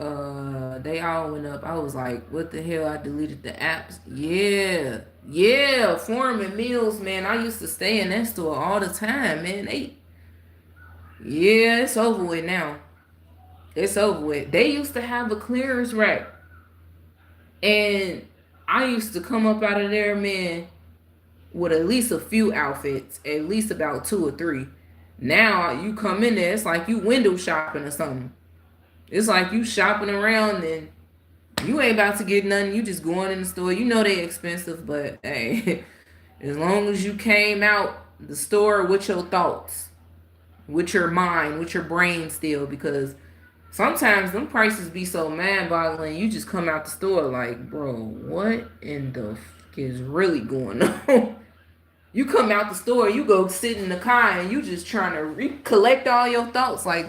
S1: they all went up. I was like, what the hell? I deleted the apps. Yeah, Foreman Meals, man. I used to stay in that store all the time, man. It's over with now. It's over with. They used to have a clearance rack, and I used to come up out of there, man, with at least a few outfits, at least about 2 or 3. Now you come in there, it's like you window shopping or something. It's like you shopping around and you ain't about to get nothing. You just going in the store. You know they expensive, but hey, as long as you came out the store with your thoughts, with your mind, with your brain still, because sometimes them prices be so mind-boggling. You just come out the store like, bro, what in the fuck is really going on? You come out the store, you go sit in the car, and you just trying to recollect all your thoughts. Like,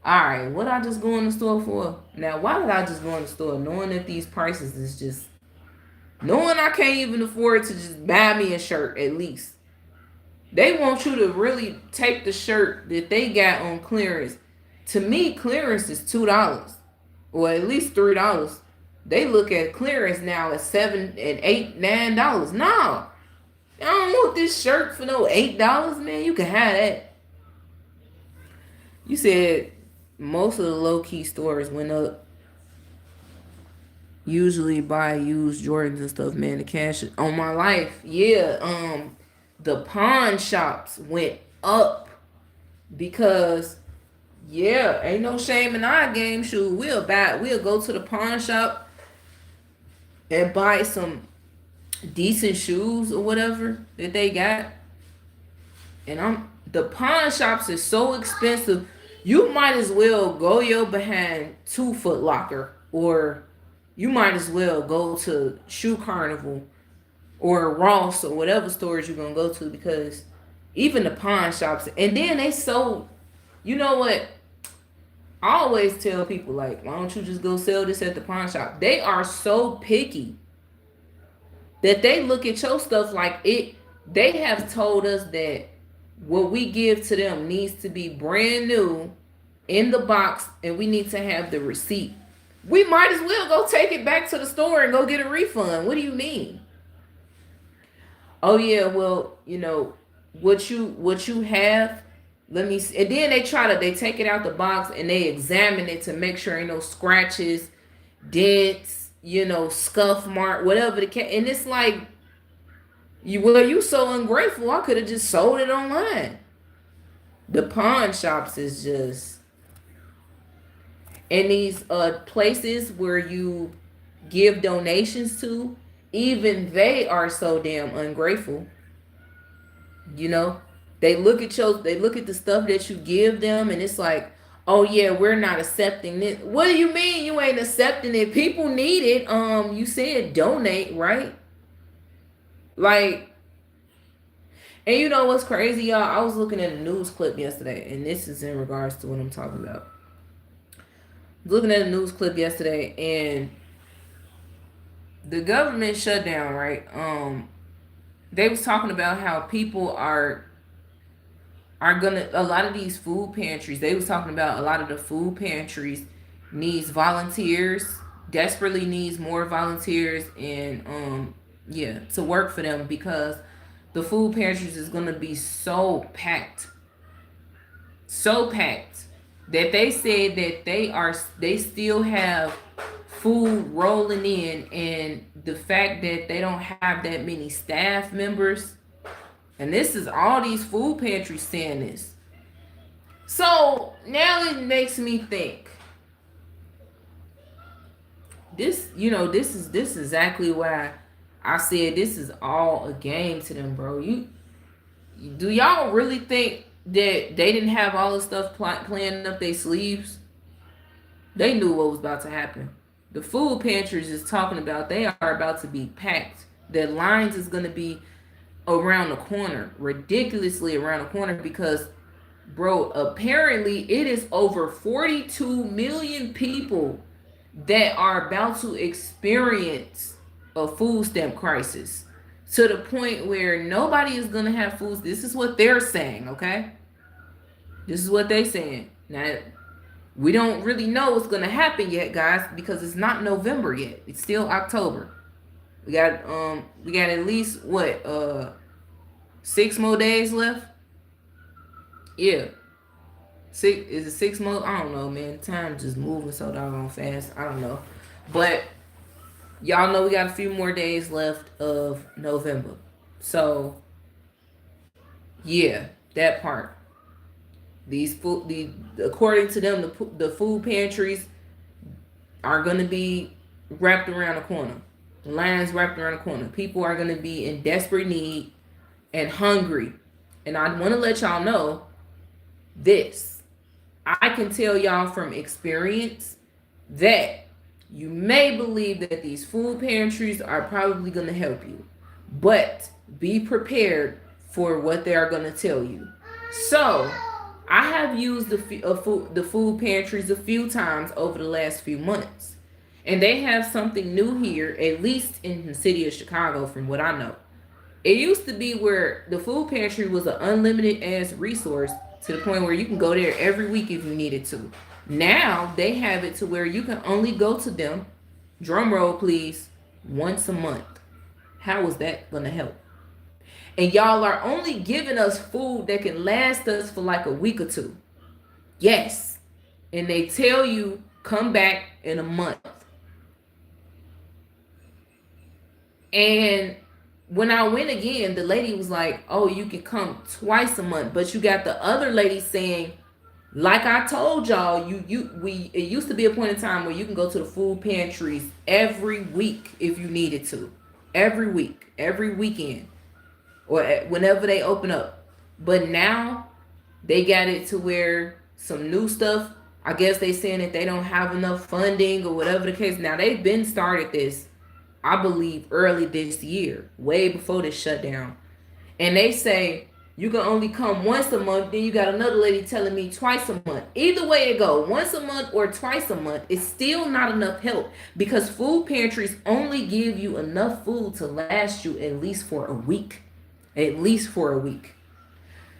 S1: all right, what I just go in the store for? Now, why did I just go in the store knowing that these prices is just, knowing I can't even afford to just buy me a shirt at least. They want you to really take the shirt that they got on clearance. To me, clearance is $2 or at least $3. They look at clearance now at $7 and $8, $9. No. I don't want this shirt for no $8, man. You can have that. You said most of the low-key stores went up. Usually buy used Jordans and stuff, man. The cash on my life. Yeah, the pawn shops went up because ain't no shame in our game. Shoot, we'll go to the pawn shop and buy some decent shoes or whatever that they got. And the pawn shops is so expensive You might as well go your behind to Foot Locker, or you might as well go to Shoe Carnival or Ross or whatever stores you're gonna go to, because even the pawn shops, and then they so, you know what? I always tell people, like, why don't you just go sell this at the pawn shop? They are so picky that they look at your stuff like it. They have told us that what we give to them needs to be brand new in the box, and we need to have the receipt. We might as well go take it back to the store and go get a refund. What do you mean? Oh yeah, well, what you have, let me see. And then they take it out the box and they examine it to make sure ain't no scratches, dents, scuff mark, whatever the case. And it's like, you so ungrateful. I could have just sold it online. The pawn shops is just, and these places where you give donations to, even they are so damn ungrateful. They look at the stuff that you give them, and it's like, oh yeah, we're not accepting it. What do you mean you ain't accepting it? People need it. You said donate, right? Like, and you know what's crazy, y'all? I was looking at a news clip yesterday, and this is in regards to what I'm talking about. Looking at a news clip yesterday, and the government shut down, right? They was talking about how people are gonna, a lot of these food pantries, they was talking about a lot of the food pantries needs volunteers, desperately needs more volunteers, and to work for them, because the food pantries is gonna be so packed that they said that they still have food rolling in, and the fact that they don't have that many staff members, and this is all these food pantries saying this. So now it makes me think, this is exactly why I said this is all a game to them, bro. Do y'all really think that they didn't have all this stuff playing up their sleeves? They knew what was about to happen. The food pantries is talking about, they are about to be packed. The lines is going to be around the corner, ridiculously around the corner, because, bro, apparently it is over 42 million people that are about to experience a food stamp crisis, to the point where nobody is going to have food. This is what they're saying, okay? This is what they're saying. Now, we don't really know what's going to happen yet, guys, because it's not November yet. It's still October. We got at least 6 more days left. Yeah. 6 more? I don't know, man. Time just moving so doggone fast. I don't know. But y'all know we got a few more days left of November. So yeah, that part. According to them, the food pantries are going to be wrapped around the corner. The lines wrapped around the corner. People are going to be in desperate need and hungry. And I want to let y'all know this. I can tell y'all from experience that you may believe that these food pantries are probably going to help you, but be prepared for what they are going to tell you. So I have used the food pantries a few times over the last few months, and they have something new here, at least in the city of Chicago, from what I know. It used to be where the food pantry was an unlimited ass resource, to the point where you can go there every week if you needed to. Now they have it to where you can only go to them, drum roll please, once a month. How is that gonna help? And y'all are only giving us food that can last us for like a week or two. Yes. And they tell you come back in a month. And when I went again, the lady was like, oh, you can come twice a month. But you got the other lady saying, like I told y'all, it used to be a point in time where you can go to the food pantries every week if you needed to. Every week, every weekend, or whenever they open up. But now they got it to where some new stuff. I guess they saying that they don't have enough funding or whatever the case. Now they've been started this, I believe, early this year, way before this shutdown. And they say you can only come once a month. Then you got another lady telling me twice a month. Either way it go, once a month or twice a month, it's still not enough help because food pantries only give you enough food to last you at least for a week. At least for a week.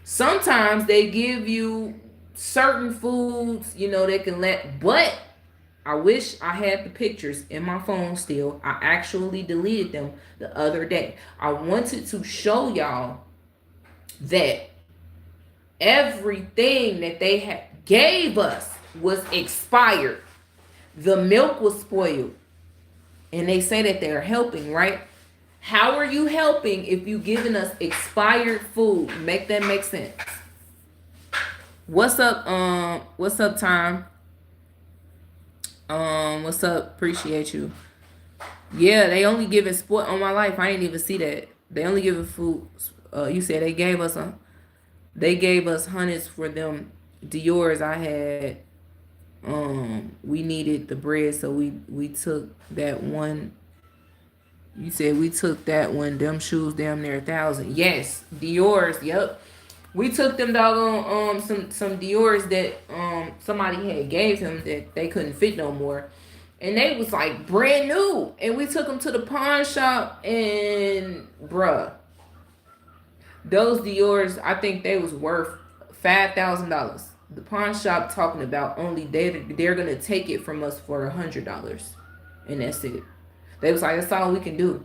S1: Sometimes they give you certain foods, they can but I wish I had the pictures in my phone still. I actually deleted them the other day. I wanted to show y'all that everything that they had gave us was expired. The milk was spoiled. And they say that they're helping, right? How are you helping if you giving us expired food? Make that make sense. What's up, Time? What's up? Appreciate you. Yeah, they only giving sport on my life. I didn't even see that. They only giving food. You said they gave us hundreds for them Dior's I had. We needed the bread, so we took that one. You said we took that one. Them shoes damn near 1,000. Yes, Dior's. Yep. We took them doggone some Dior's that somebody had gave him that they couldn't fit no more. And they was like brand new. And we took them to the pawn shop and bruh. Those Dior's, I think they was worth $5,000. The pawn shop talking about only they're gonna take it from us for $100. And that's it. They was like, that's all we can do.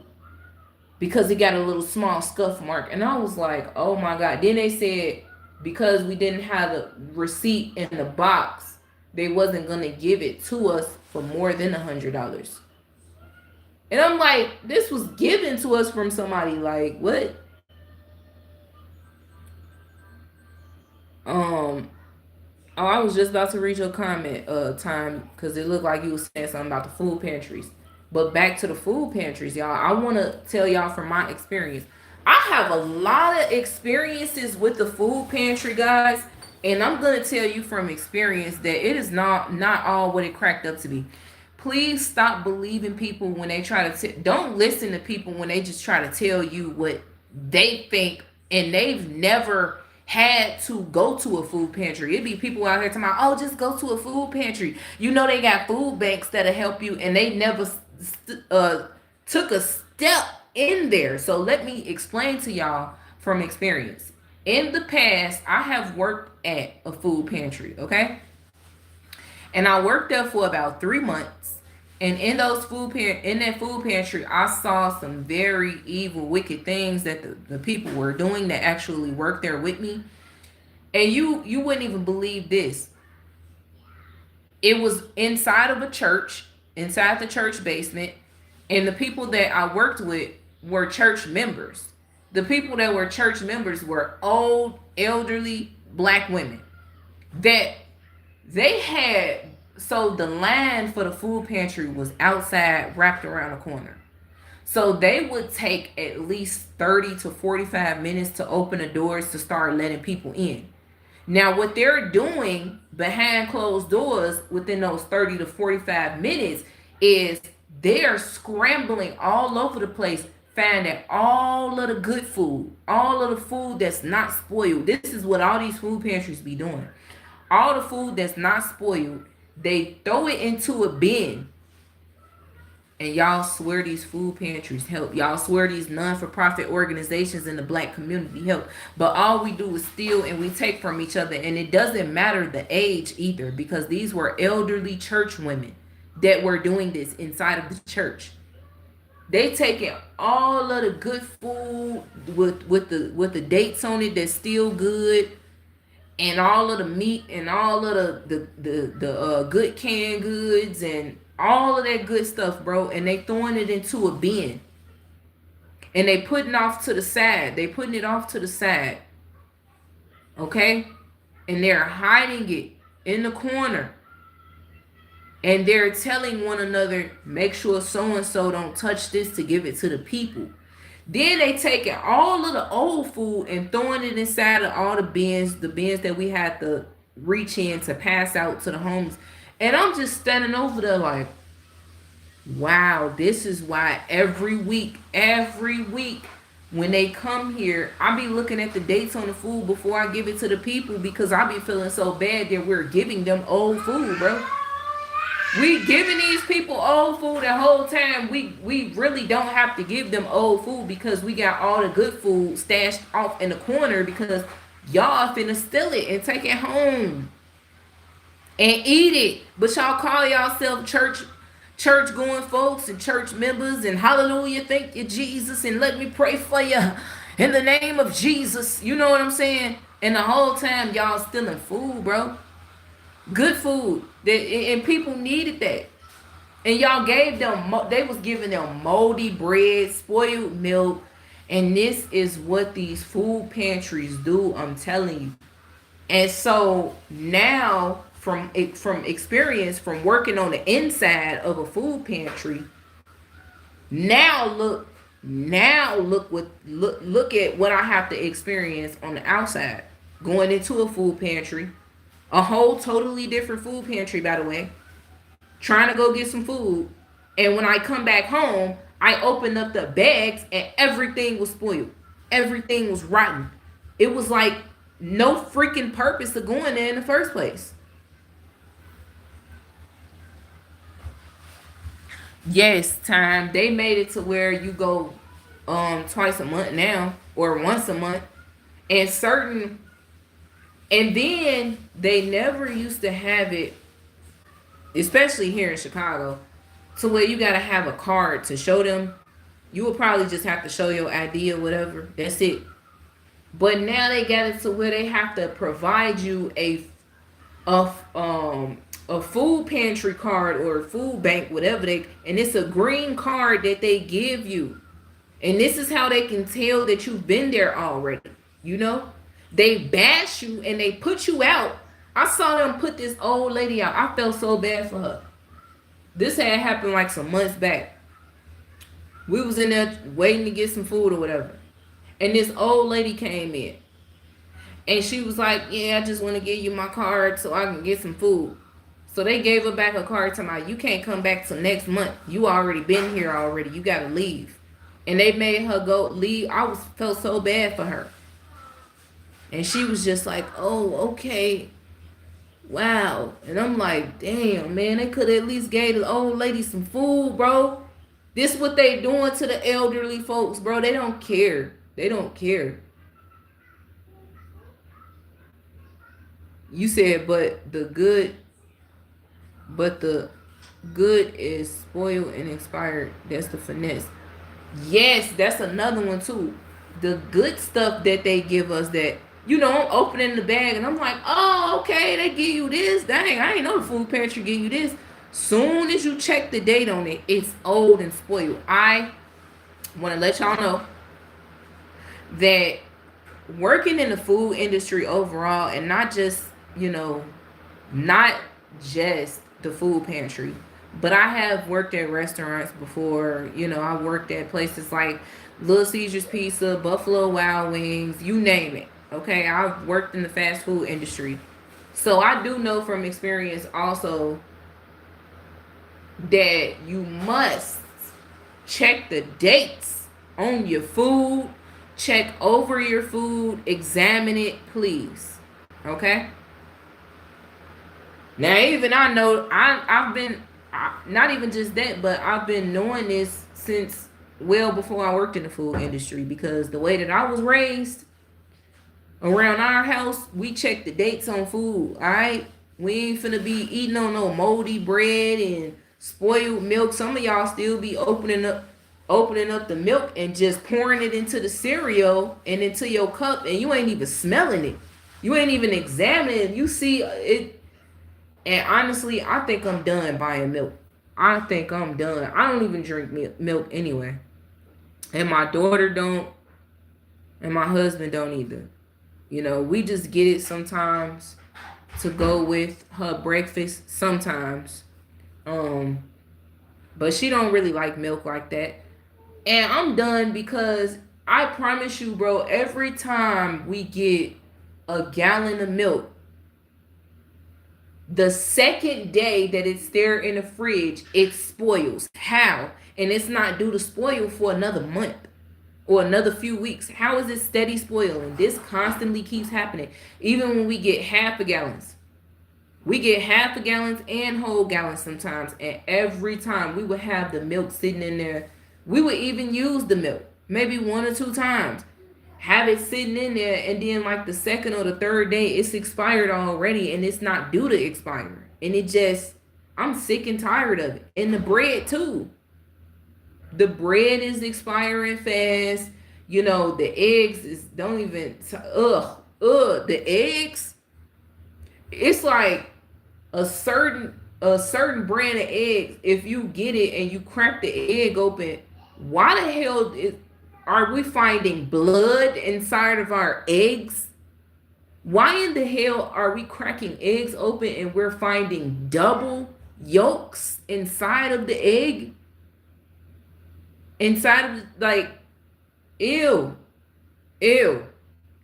S1: Because it got a little small scuff mark. And I was like, oh my God. Then they said because we didn't have the receipt in the box, they wasn't going to give it to us for more than $100. And I'm like, this was given to us from somebody. Like, what? Oh, I was just about to read your comment, Time, because it looked like you was saying something about the food pantries. But back to the food pantries, y'all. I want to tell y'all from my experience. I have a lot of experiences with the food pantry, guys. And I'm going to tell you from experience that it is not all what it cracked up to be. Please stop believing people when they try to... Don't listen to people when they just try to tell you what they think. And they've never had to go to a food pantry. It'd be people out here talking about, oh, just go to a food pantry. They got food banks that'll help you. And they never... took a step in there. So let me explain to y'all from experience. In the past, I have worked at a food pantry, okay? And I worked there for about 3 months. And in that food pantry, I saw some very evil, wicked things that the people were doing that actually worked there with me. And you wouldn't even believe this. It was inside of a church, inside the church basement, and the people that I worked with were church members. The people that were church members were old, elderly black women that they had. So the line for the food pantry was outside, wrapped around the corner. So they would take at least 30 to 45 minutes to open the doors to start letting people in. Now, what they're doing behind closed doors within those 30 to 45 minutes is they're scrambling all over the place, finding all of the good food, all of the food that's not spoiled. This is what all these food pantries be doing. All the food that's not spoiled, they throw it into a bin. And y'all swear these food pantries help. Y'all swear these non-for-profit organizations in the black community help. But all we do is steal and we take from each other. And it doesn't matter the age either, because these were elderly church women that were doing this inside of the church. They taking all of the good food with the dates on it that's still good, and all of the meat and all of the good canned goods and all of that good stuff, bro. And they throwing it into a bin. And they putting off to the side. They putting it off to the side. Okay? And they're hiding it in the corner. And they're telling one another, make sure so-and-so don't touch this to give it to the people. Then they taking all of the old food and throwing it inside of all the bins that we had reach in to pass out to the homeless. And I'm just standing over there like, wow, this is why every week when they come here, I be looking at the dates on the food before I give it to the people because I be feeling so bad that we're giving them old food, bro. We giving these people old food the whole time. We really don't have to give them old food because we got all the good food stashed off in the corner because y'all finna steal it and take it home and eat it. But y'all call y'all church going folks and church members and hallelujah, thank you, Jesus, and let me pray for you in the name of Jesus. You know what I'm saying? And the whole time y'all stealing food, bro. Good food. And people needed that. And y'all gave them, they was giving them moldy bread, spoiled milk. And this is what these food pantries do, I'm telling you. And so now from experience from working on the inside of a food pantry, look at what I have to experience on the outside. Going into a food pantry, a whole totally different food pantry, by the way, trying to go get some food. And when I come back home, I opened up the bags and everything was spoiled. Everything was rotten. It was like no freaking purpose to going there in the first place. Yes, time. They made it to where you go twice a month now or once a month. And then they never used to have it, especially here in Chicago, to where you gotta have a card to show them. You would probably just have to show your ID or whatever. That's it. But now they got it to where they have to provide you a food pantry card or a food bank, whatever and it's a green card that they give you. And this is how they can tell that you've been there already. You know? They bash you and they put you out. I saw them put this old lady out. I felt so bad for her. This had happened like some months back. We was in there waiting to get some food or whatever. And this old lady came in. And she was like, yeah, I just want to give you my card so I can get some food. So they gave her back a card to my, you can't come back till next month. You already been here already. You got to leave. And they made her go leave. Felt so bad for her. And she was just like, oh, okay. Wow. And I'm like, damn, man, they could at least gave the old lady some food, bro. This what they doing to the elderly folks, bro. They don't care. They don't care. You said, but the good is spoiled and expired. That's the finesse. Yes, that's another one too. The good stuff that they give us that, I'm opening the bag and I'm like, oh, okay, they give you this. Dang, I ain't know the food pantry give you this. Soon as you check the date on it, it's old and spoiled. I want to let y'all know that working in the food industry overall, and not just the food pantry, but I have worked at restaurants before. I worked at places like Little Caesars Pizza, Buffalo Wild Wings, you name it. Okay, I've worked in the fast food industry. So I do know from experience also that you must check the dates on your food, check over your food, examine it, please. Okay? Now, even I know, I've been, not even just that, but I've been knowing this since well before I worked in the food industry, because the way that I was raised, around our house, we check the dates on food, all right? We ain't finna be eating on no moldy bread and spoiled milk. Some of y'all still be opening up the milk and just pouring it into the cereal and into your cup, and you ain't even smelling it. You ain't even examining it. You see it. And honestly, I think I'm done buying milk. I think I'm done. I don't even drink milk anyway. And my daughter don't. And my husband don't either. We just get it sometimes to go with her breakfast sometimes. But she don't really like milk like that. And I'm done, because I promise you, bro, every time we get a gallon of milk, The second day that it's there in the fridge, it spoils. How? And it's not due to spoil for another month or another few weeks. How is it steady spoiling? This constantly keeps happening. Even when we get half a gallons. We get half a gallons and whole gallons sometimes. And every time we would have the milk sitting in there. We would even use the milk. Maybe 1 or 2 times. Have it sitting in there, and then like the second or the third day, it's expired already and it's not due to expire. And it just, I'm sick and tired of it. And the bread too. The bread is expiring fast. You know, the eggs is don't even the eggs. It's like a certain brand of eggs. If you get it and you crack the egg open, why the hell are we finding blood inside of our eggs? Why in the hell are we cracking eggs open and we're finding double yolks inside of the egg? Inside of, like, ew,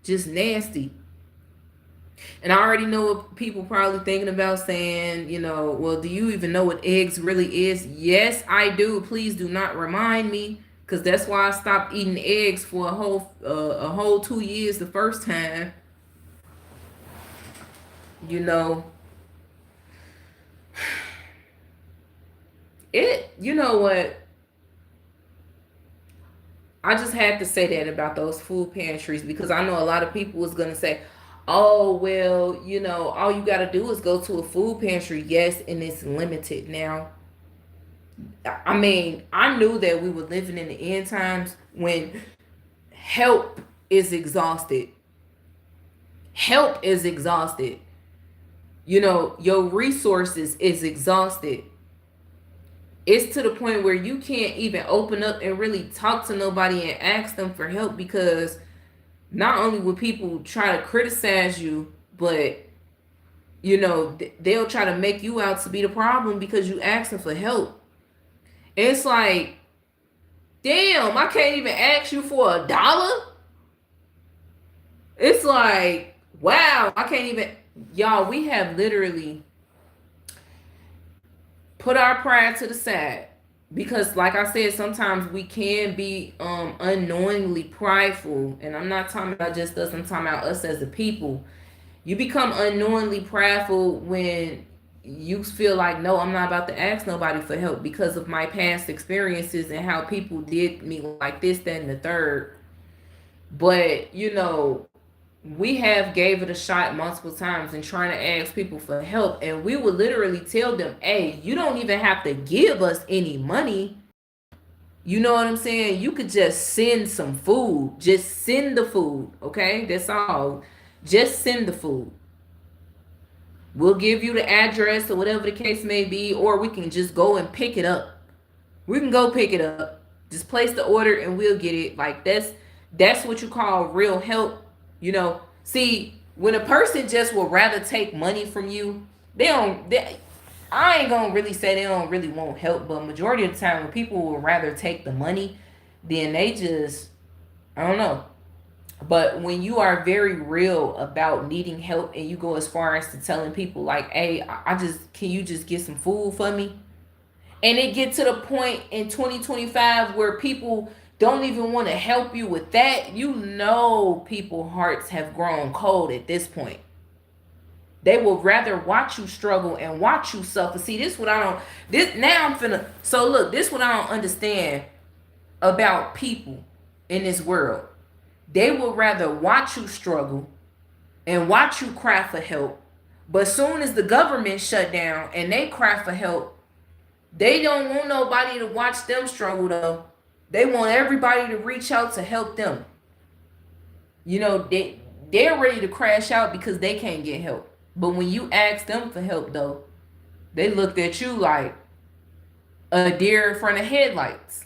S1: just nasty. And I already know what people probably thinking about, saying, you know, well, do you even know what eggs really is? Yes, I do. Please do not remind me, because that's why I stopped eating eggs for a whole 2 years the first time. You know, you know what? I just had to say that about those food pantries, because I know a lot of people was going to say, oh, well, you know, all you got to do is go to a food pantry. Yes, and it's limited now. I mean, I knew that we were living in the end times when help is exhausted. Help is exhausted. You know, your resources is exhausted. It's to the point where you can't even open up and really talk to nobody and ask them for help, because not only will people try to criticize you, but, you know, they'll try to make you out to be the problem because you asking for help. It's like, damn, I can't even ask you for $1. It's like, wow, I can't even. Y'all, we have literally put our pride to the side, because like I said, sometimes we can be unknowingly prideful. And I'm not talking about just us, I'm talking about us as a people. You become unknowingly prideful when you feel like, no, I'm not about to ask nobody for help because of my past experiences and how people did me like this, that, and the third. But, you know, we have gave it a shot multiple times and trying to ask people for help, and we would literally tell them, hey, you don't even have to give us any money. You know what I'm saying? You could just send some food. Just send the food, okay? That's all. Just send the food. We'll give you the address or whatever the case may be, or we can just go and pick it up. We can go pick it up. Just place the order and we'll get it. Like, that's what you call real help. You know, see, when a person just will rather take money from you, I ain't gonna really say they don't really want help, but majority of the time when people will rather take the money, then they just, I don't know. But when you are very real about needing help and you go as far as to telling people like, hey, can you just get some food for me? And it get to the point in 2025 where people don't even want to help you with that. You know, people's hearts have grown cold at this point. They will rather watch you struggle and watch you suffer. See, this what I don't. This now I'm finna. So look, this what I don't understand about people in this world. They will rather watch you struggle and watch you cry for help. But soon as the government shut down and they cry for help, they don't want nobody to watch them struggle though. They want everybody to reach out to help them. You know, they're ready to crash out because they can't get help. But when you ask them for help though, they looked at you like a deer in front of headlights.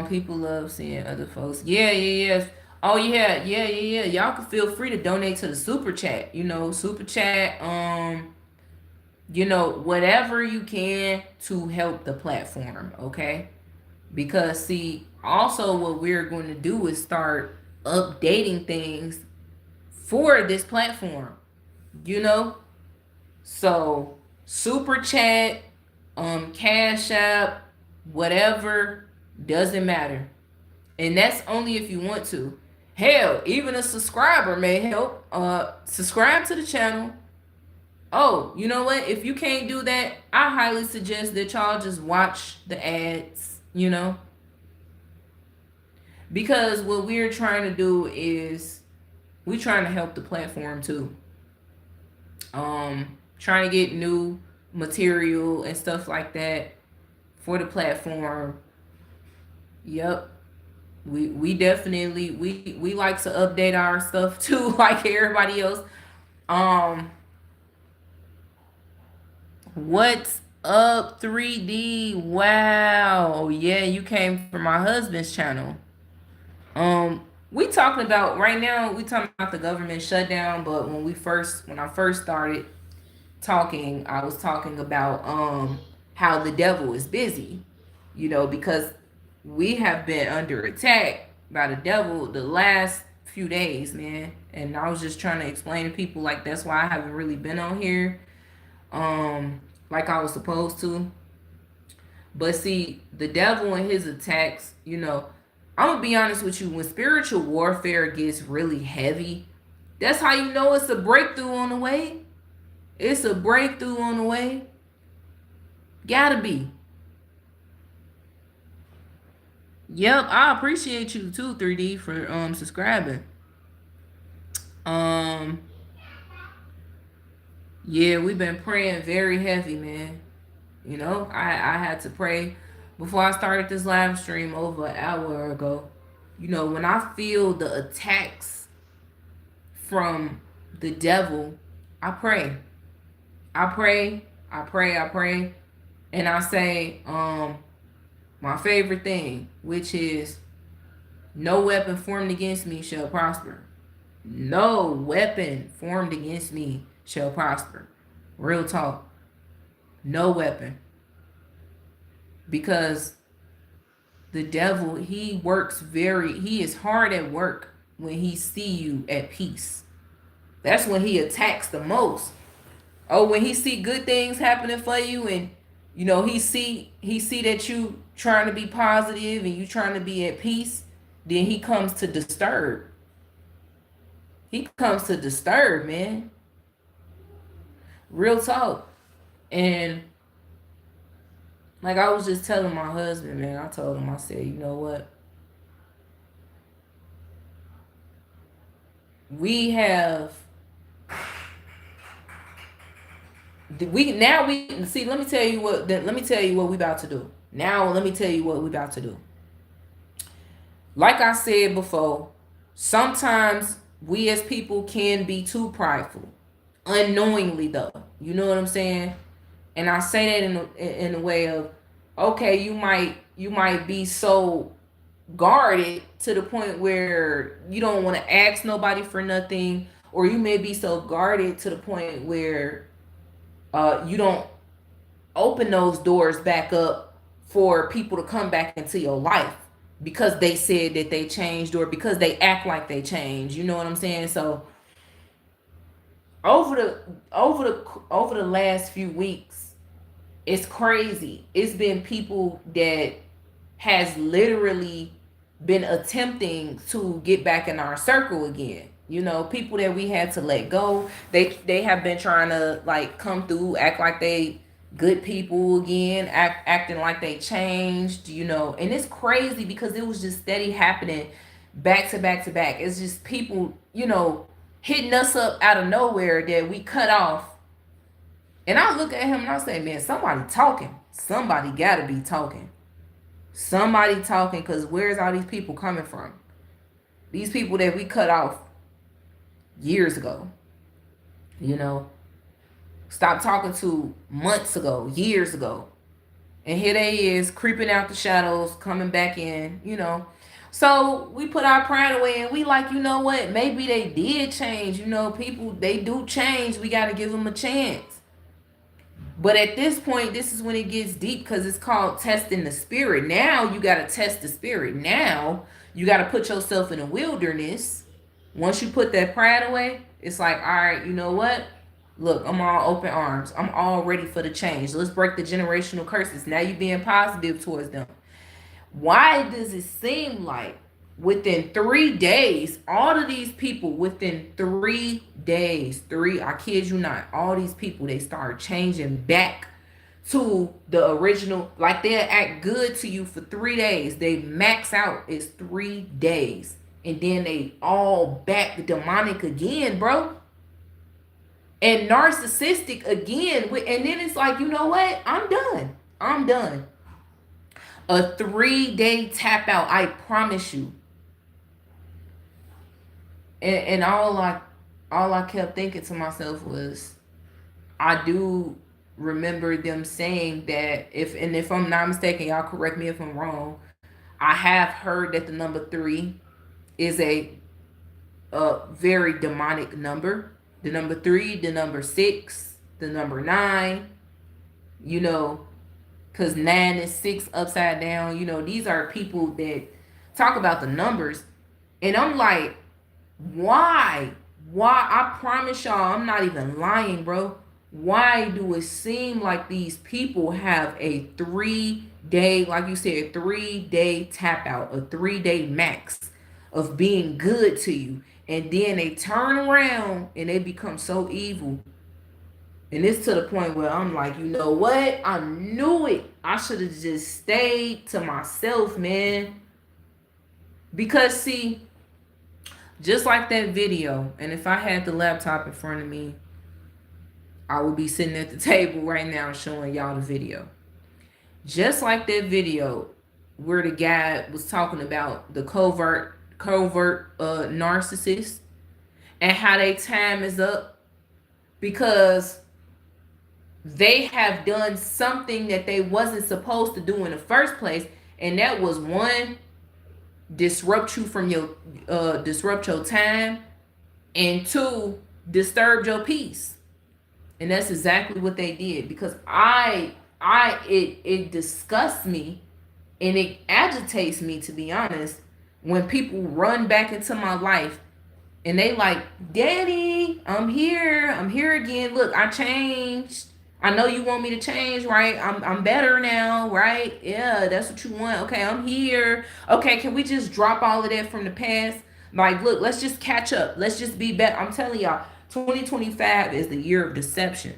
S1: People love seeing other folks. Yeah. Oh yeah. Y'all can feel free to donate to the super chat. You know, super chat. You know, whatever you can to help the platform. Okay, because see, also what we're going to do is start updating things for this platform, you know? So super chat, cash app, whatever, doesn't matter. And that's only if you want to. Hell, even a subscriber may help. Subscribe to the channel. Oh, you know what? If you can't do that, I highly suggest that y'all just watch the ads, you know? Because what we're trying to do is we're trying to help the platform too. Trying to get new material and stuff like that for the platform. Yep. We definitely we like to update our stuff too, like everybody else. Um what's up 3D? Wow. Yeah, you came from my husband's channel. We talking about right now, we talking about the government shutdown, but when I first started talking, I was talking about how the devil is busy, you know, because we have been under attack by the devil the last few days, man. And I was just trying to explain to people, like, that's why I haven't really been on here like I was supposed to. But see, the devil and his attacks, you know, I'm gonna be honest with you, when spiritual warfare gets really heavy, that's how you know it's a breakthrough on the way. It's a breakthrough on the way. Gotta be. Yep, I appreciate you too, 3D, for subscribing. Um yeah, we've been praying very heavy, man. You know, I had to pray before I started this live stream over an hour ago. You know, when I feel the attacks from the devil, I pray. I pray, I pray, I pray, and I say, my favorite thing, which is, no weapon formed against me shall prosper. No weapon formed against me shall prosper. Real talk. No weapon. Because the devil, he is hard at work when he see you at peace. That's when he attacks the most. Oh, when he see good things happening for you, and you know, he see that you trying to be positive and you trying to be at peace, then he comes to disturb. He comes to disturb, man. Real talk. And like I was just telling my husband, man, I told him, I said, you know what? We have we see, let me tell you what we about to do. Now let me tell you what we about to do. Like I said before, sometimes we as people can be too prideful. Unknowingly though. You know what I'm saying? And I say that in a way of, okay, you might be so guarded to the point where you don't want to ask nobody for nothing, or you may be so guarded to the point where you don't open those doors back up for people to come back into your life because they said that they changed, or because they act like they changed. You know what I'm saying? So over the last few weeks, it's crazy. It's been people that has literally been attempting to get back in our circle again. You know, people that we had to let go. They have been trying to like come through, act like they good people again, acting like they changed, you know. And it's crazy because it was just steady happening back to back to back. It's just people, you know, hitting us up out of nowhere that we cut off. And I look at him and I say, man, somebody talking. Somebody gotta be talking. Somebody talking, because where's all these people coming from? These people that we cut off years ago, you know, stopped talking to months ago, years ago. And here they is creeping out the shadows, coming back in, you know. So we put our pride away and we like, you know what? Maybe they did change. You know, people, they do change. We got to give them a chance. But at this point, this is when it gets deep, because it's called testing the spirit. Now you got to test the spirit. Now you got to put yourself in a wilderness, Once you put that pride away, it's like, all right, you know what? Look, I'm all open arms. I'm all ready for the change. Let's break the generational curses. Now you being positive towards them. Why does it seem like within 3 days, all of these people within 3 days, I kid you not, all these people, they start changing back to the original, like they'll act good to you for 3 days. They max out is 3 days. And then they all back demonic again, bro. And narcissistic again. And then it's like, you know what? I'm done. I'm done. A 3-day tap out, I promise you. And all I kept thinking to myself was, I do remember them saying that if I'm not mistaken, y'all correct me if I'm wrong. I have heard that the number 3 is a very demonic number. The number 3, the number 6, the number 9, you know, because 9 is 6 upside down. You know, these are people that talk about the numbers. And I'm like, why? I promise y'all, I'm not even lying, bro. Why do it seem like these people have a 3-day, like you said, 3-day tap out, a 3-day max of being good to you? And then they turn around and they become so evil. And it's to the point where I'm like, you know what? I knew it. I should have just stayed to myself, man. Because see, just like that video, and if I had the laptop in front of me, I would be sitting at the table right now showing y'all the video. Just like that video where the guy was talking about the covert narcissist and how their time is up because they have done something that they wasn't supposed to do in the first place, and that was one, disrupt you from your disrupt your time, and 2, disturb your peace. And that's exactly what they did, because it disgusts me and it agitates me, to be honest, when people run back into my life and they like, Daddy, I'm here again. Look, I changed. I know you want me to change, right? I'm better now, right? Yeah, that's what you want. Okay, I'm here. Okay, can we just drop all of that from the past? Like, look, let's just catch up. Let's just be better. I'm telling y'all, 2025 is the year of deception.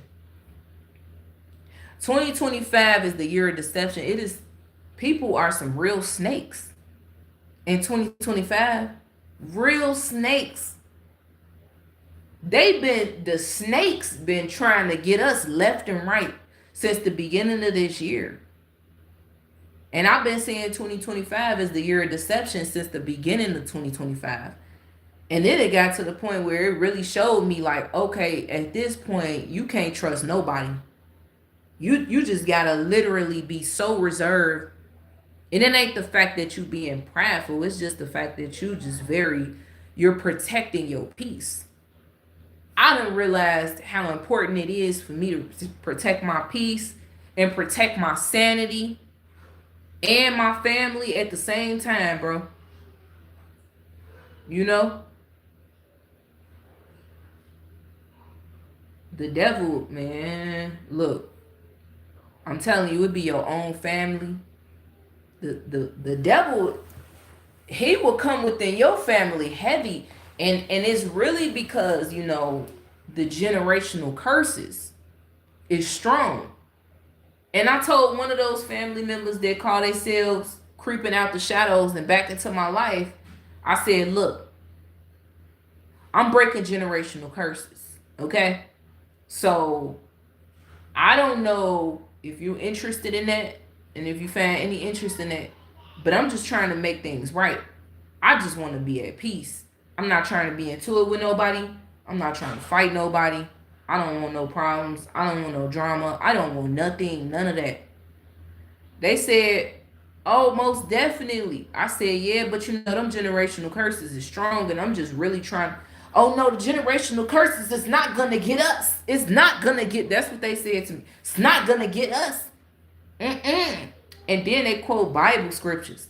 S1: 2025 is the year of deception. It is, people are some real snakes in 2025. Real snakes. The snakes been trying to get us left and right since the beginning of this year. And I've been saying 2025 is the year of deception since the beginning of 2025. And then it got to the point where it really showed me like, okay, at this point, you can't trust nobody. You just gotta literally be so reserved. And it ain't the fact that you being prideful. It's just the fact that you're protecting your peace. I done realized how important it is for me to protect my peace and protect my sanity and my family at the same time, bro. You know? The devil, man, look, I'm telling you, it be your own family. The devil, he will come within your family heavy. And it's really because, you know, the generational curses is strong. And I told one of those family members that call themselves creeping out the shadows and back into my life, I said, look, I'm breaking generational curses, okay? So I don't know if you're interested in that and if you find any interest in that, but I'm just trying to make things right. I just want to be at peace. I'm not trying to be into it with nobody. I'm not trying to fight nobody. I don't want no problems. I don't want no drama. I don't want nothing, none of that. They said, oh, most definitely. I said, yeah, but you know, them generational curses is strong, and I'm just really trying. Oh, no, the generational curses is not going to get us. It's not going to get, that's what they said to me. It's not going to get us. And then they quote Bible scriptures.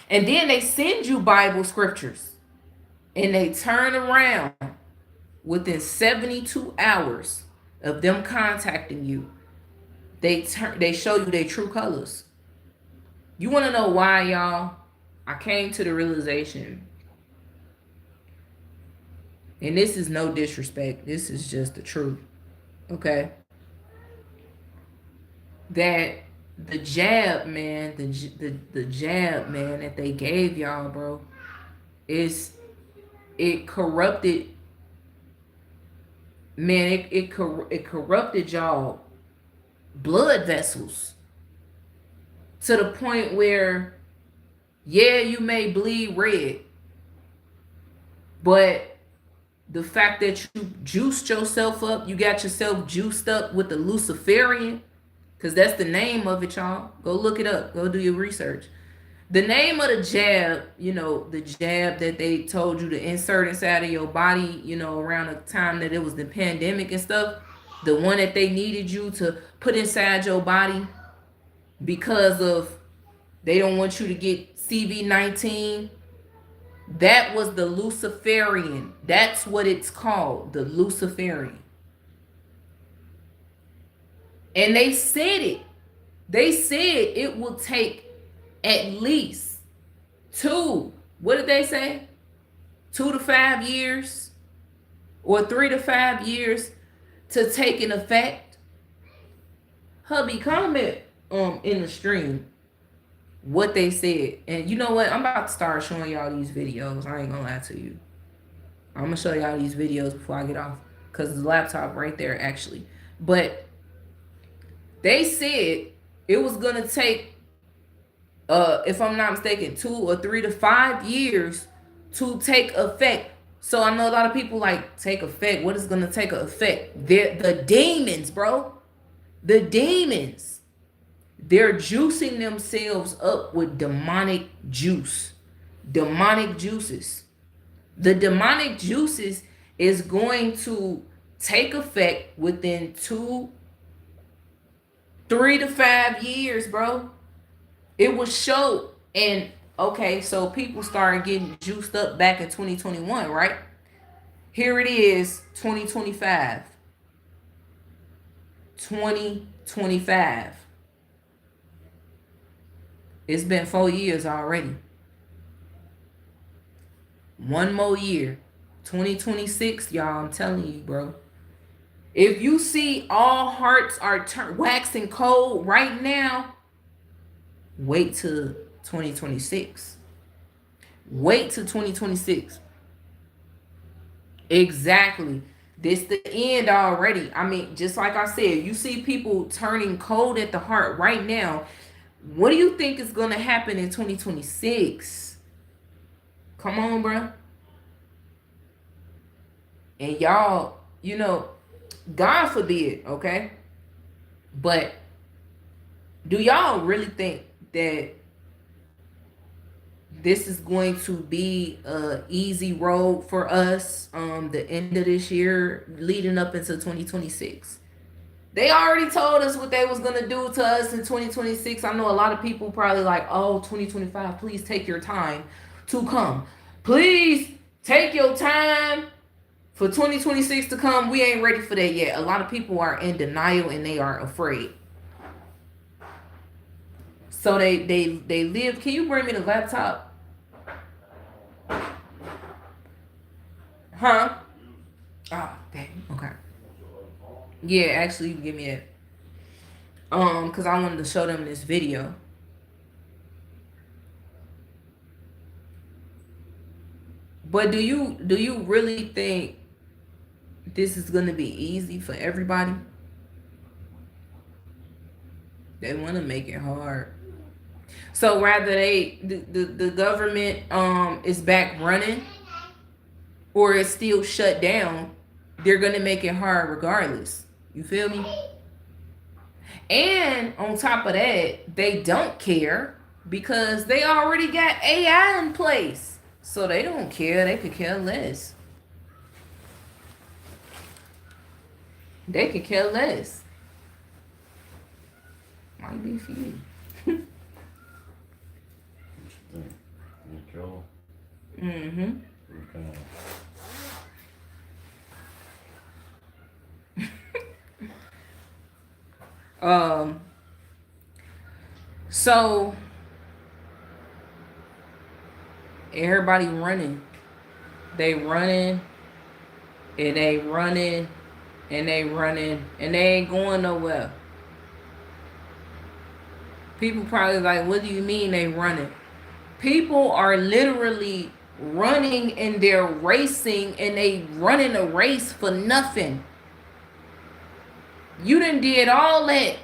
S1: And then they send you Bible scriptures. and they turn around within 72 hours of them contacting you. They show you their true colors. You want to know why, y'all? I came to the realization, and this is no disrespect, this is just the truth, okay? That the jab, man, the jab, man, that they gave y'all, bro, it corrupted, man, it corrupted y'all blood vessels to the point where, yeah, you may bleed red, but the fact that you juiced yourself up, you got yourself juiced up with the Luciferian, because that's the name of it, y'all. Go look it up. Go do your research. The name of the jab, you know, the jab that they told you to insert inside of your body, you know, around the time that it was the pandemic and stuff, the one that they needed you to put inside your body because of they don't want you to get CV-19. That was the Luciferian. That's what it's called, the Luciferian. And they said it. They said it will take at least what did they say? 2 to 5 years or 3 to 5 years to take an effect. Hubby, comment in the stream what they said. And you know what? I'm about to start showing y'all these videos. I ain't gonna lie to you. I'm gonna show y'all these videos before I get off, because the laptop right there actually. But they said it was gonna take if I'm not mistaken, 2 or 3 to 5 years to take effect. So I know a lot of people like, take effect. What is gonna take effect? The demons, bro. The demons. They're juicing themselves up with demonic juice. Demonic juices. The demonic juices is going to take effect within 2, 3 to 5 years, bro. It was show. And okay, so people started getting juiced up back in 2021, right? Here it is, 2025. 2025. It's been 4 years already. 1 more year. 2026, y'all, I'm telling you, bro. If you see all hearts are waxing cold right now, wait till 2026. Wait till 2026. Exactly. This the end already. I mean, just like I said, you see people turning cold at the heart right now. What do you think is going to happen in 2026? Come on, bro. And y'all, you know, God forbid, okay? But do y'all really think that this is going to be a easy road for us the end of this year leading up into 2026? They already told us what they was going to do to us in 2026. I know a lot of people probably like, oh, 2025, please take your time to come. Please take your time for 2026 to come. We ain't ready for that yet. A lot of people are in denial and they are afraid. So they live. Can you bring me the laptop? Huh? Oh, dang. Okay. Yeah, actually, you can give me it. Because I wanted to show them this video. But do you really think this is gonna be easy for everybody? They want to make it hard. So rather the government is back running or it's still shut down, they're gonna make it hard regardless. You feel me? And on top of that, they don't care because they already got AI in place. So they don't care. They could care less. They could care less. Might be for you. Mm-hmm.
S3: Okay.
S1: Um, so everybody running. They running and they running and they running and they ain't going nowhere. People probably like, what do you mean they running? People are literally running and they're racing and they running a race for nothing. You done did all that.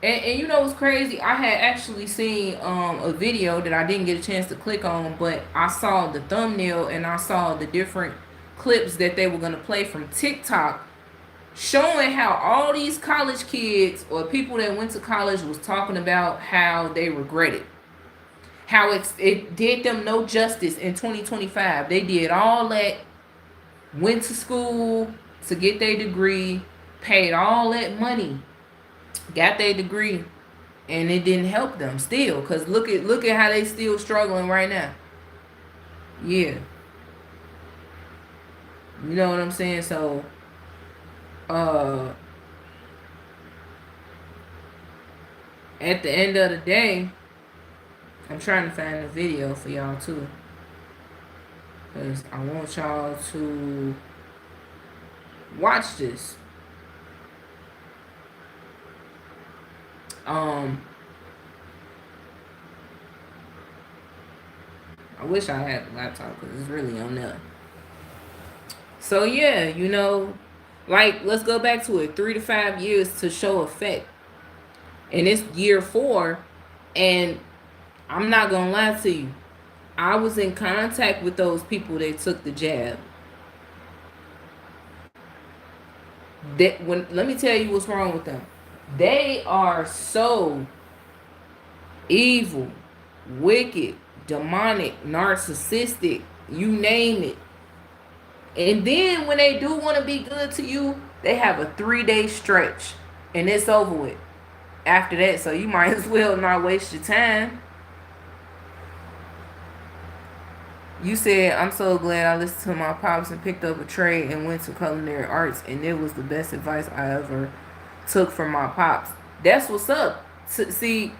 S1: And you know what's crazy? I had actually seen a video that I didn't get a chance to click on, but I saw the thumbnail and I saw the different clips that they were going to play from TikTok showing how all these college kids or people that went to college was talking about how they regret it. How it did them no justice in 2025. They did all that, went to school to get their degree, paid all that money, got their degree, and it didn't help them still. Cause look at how they still struggling right now. Yeah, you know what I'm saying. So, at the end of the day, I'm trying to find a video for y'all too, cause I want y'all to watch this. I wish I had a laptop because it's really on there. So yeah, you know, like let's go back to it. 3 to 5 years to show effect, and it's year 4, and I'm not gonna lie to you. I was in contact with those people that took the jab. Let me tell you what's wrong with them. They are so evil, wicked, demonic, narcissistic, you name it. And then when they do want to be good to you, they have a 3-day stretch and it's over with after that. So you might as well not waste your time. You said, I'm so glad I listened to my pops and picked up a trade and went to culinary arts, and it was the best advice I ever took from my pops. That's what's up. To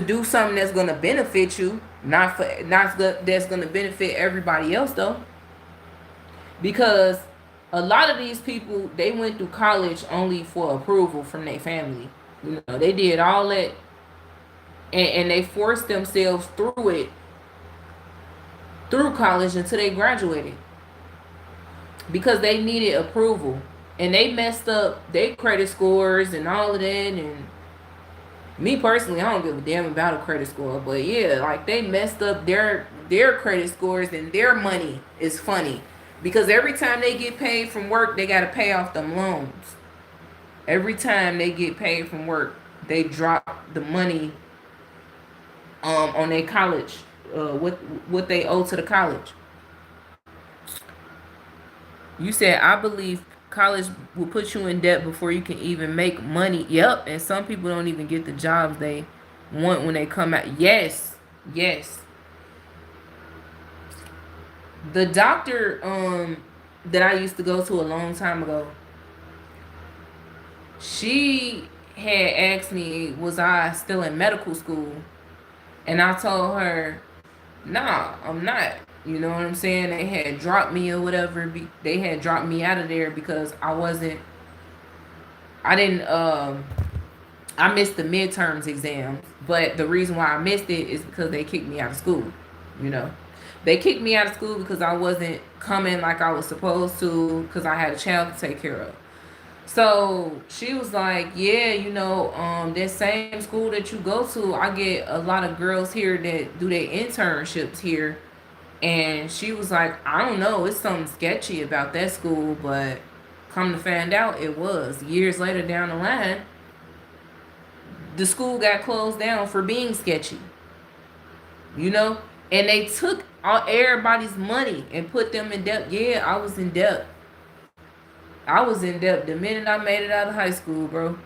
S1: do something that's gonna benefit you, not that's gonna benefit everybody else though. Because a lot of these people, they went through college only for approval from their family. You know, they did all that, and they forced themselves through it, through college until they graduated, because they needed approval, and they messed up their credit scores and all of that. And me personally, I don't give a damn about a credit score, but yeah, like they messed up their credit scores, and their money is funny because every time they get paid from work, they got to pay off them loans. Every time they get paid from work, they drop the money on their college, what they owe to the college. You said, I believe college will put you in debt before you can even make money. Yep, and some people don't even get the jobs they want when they come out. Yes. The doctor that I used to go to a long time ago, she had asked me, was I still in medical school? And I told her, nah, I'm not. You know what I'm saying? They had dropped me or whatever. They had dropped me out of there because I missed the midterms exam. But the reason why I missed it is because they kicked me out of school. You know, they kicked me out of school because I wasn't coming like I was supposed to, because I had a child to take care of. So she was like, yeah, you know, that same school that you go to, I get a lot of girls here that do their internships here. And she was like, I don't know, it's something sketchy about that school, but come to find out, it was. Years later down the line, the school got closed down for being sketchy. You know? And they took everybody's money and put them in debt. Yeah, I was in debt. The minute I made it out of high school, bro.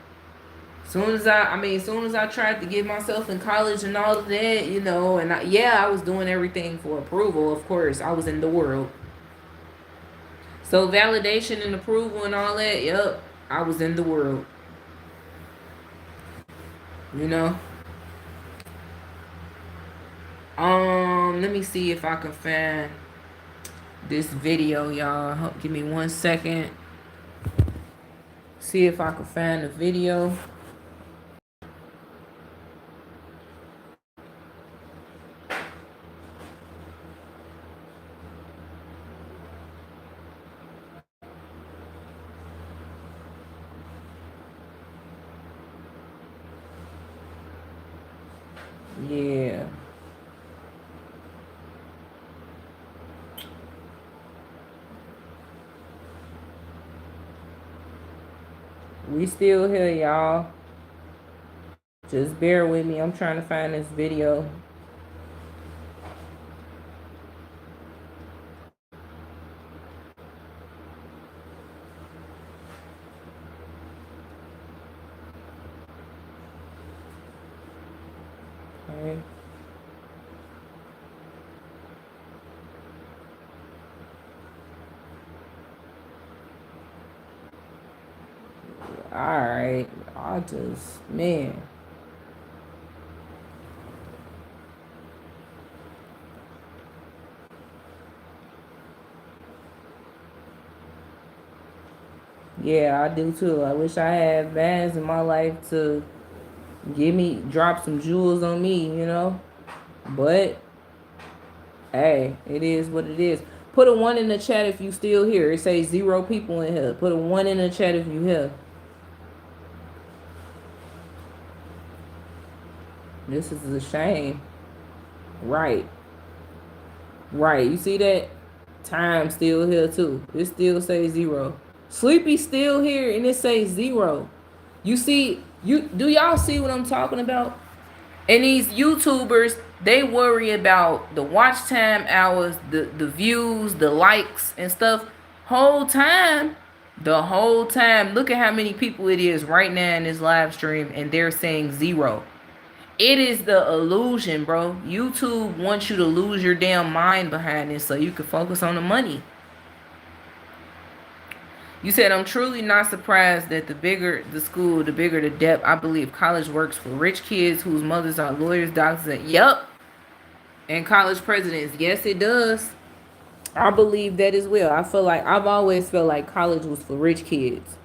S1: Soon as I tried to get myself in college and all of that, you know, and I was doing everything for approval. Of course, I was in the world. So validation and approval and all that, yep, I was in the world. You know? Let me see if I can find this video, y'all. Give me 1 second. See if I can find the video. Yeah. We still here, y'all. Just bear with me. I'm trying to find this video. Okay. Alright. I just, man. Yeah, I do too. I wish I had bands in my life to drop some jewels on me, you know? But, hey, it is what it is. Put a 1 in the chat if you still here. It says 0 people in here. Put a 1 in the chat if you here. This is a shame. Right. Right. You see that? Time still here too. It still says 0. Sleepy still here and it says 0. You see, do y'all see what I'm talking about? And these YouTubers, they worry about the watch time hours, the views, the likes and stuff. The whole time, look at how many people it is right now in this live stream and they're saying 0. It is the illusion, bro. YouTube wants you to lose your damn mind behind this so you can focus on the money. You said, I'm truly not surprised that the bigger the school, the bigger the debt. I believe college works for rich kids whose mothers are lawyers, doctors, yep. And college presidents. Yes, it does. I believe that as well. I've always felt like college was for rich kids.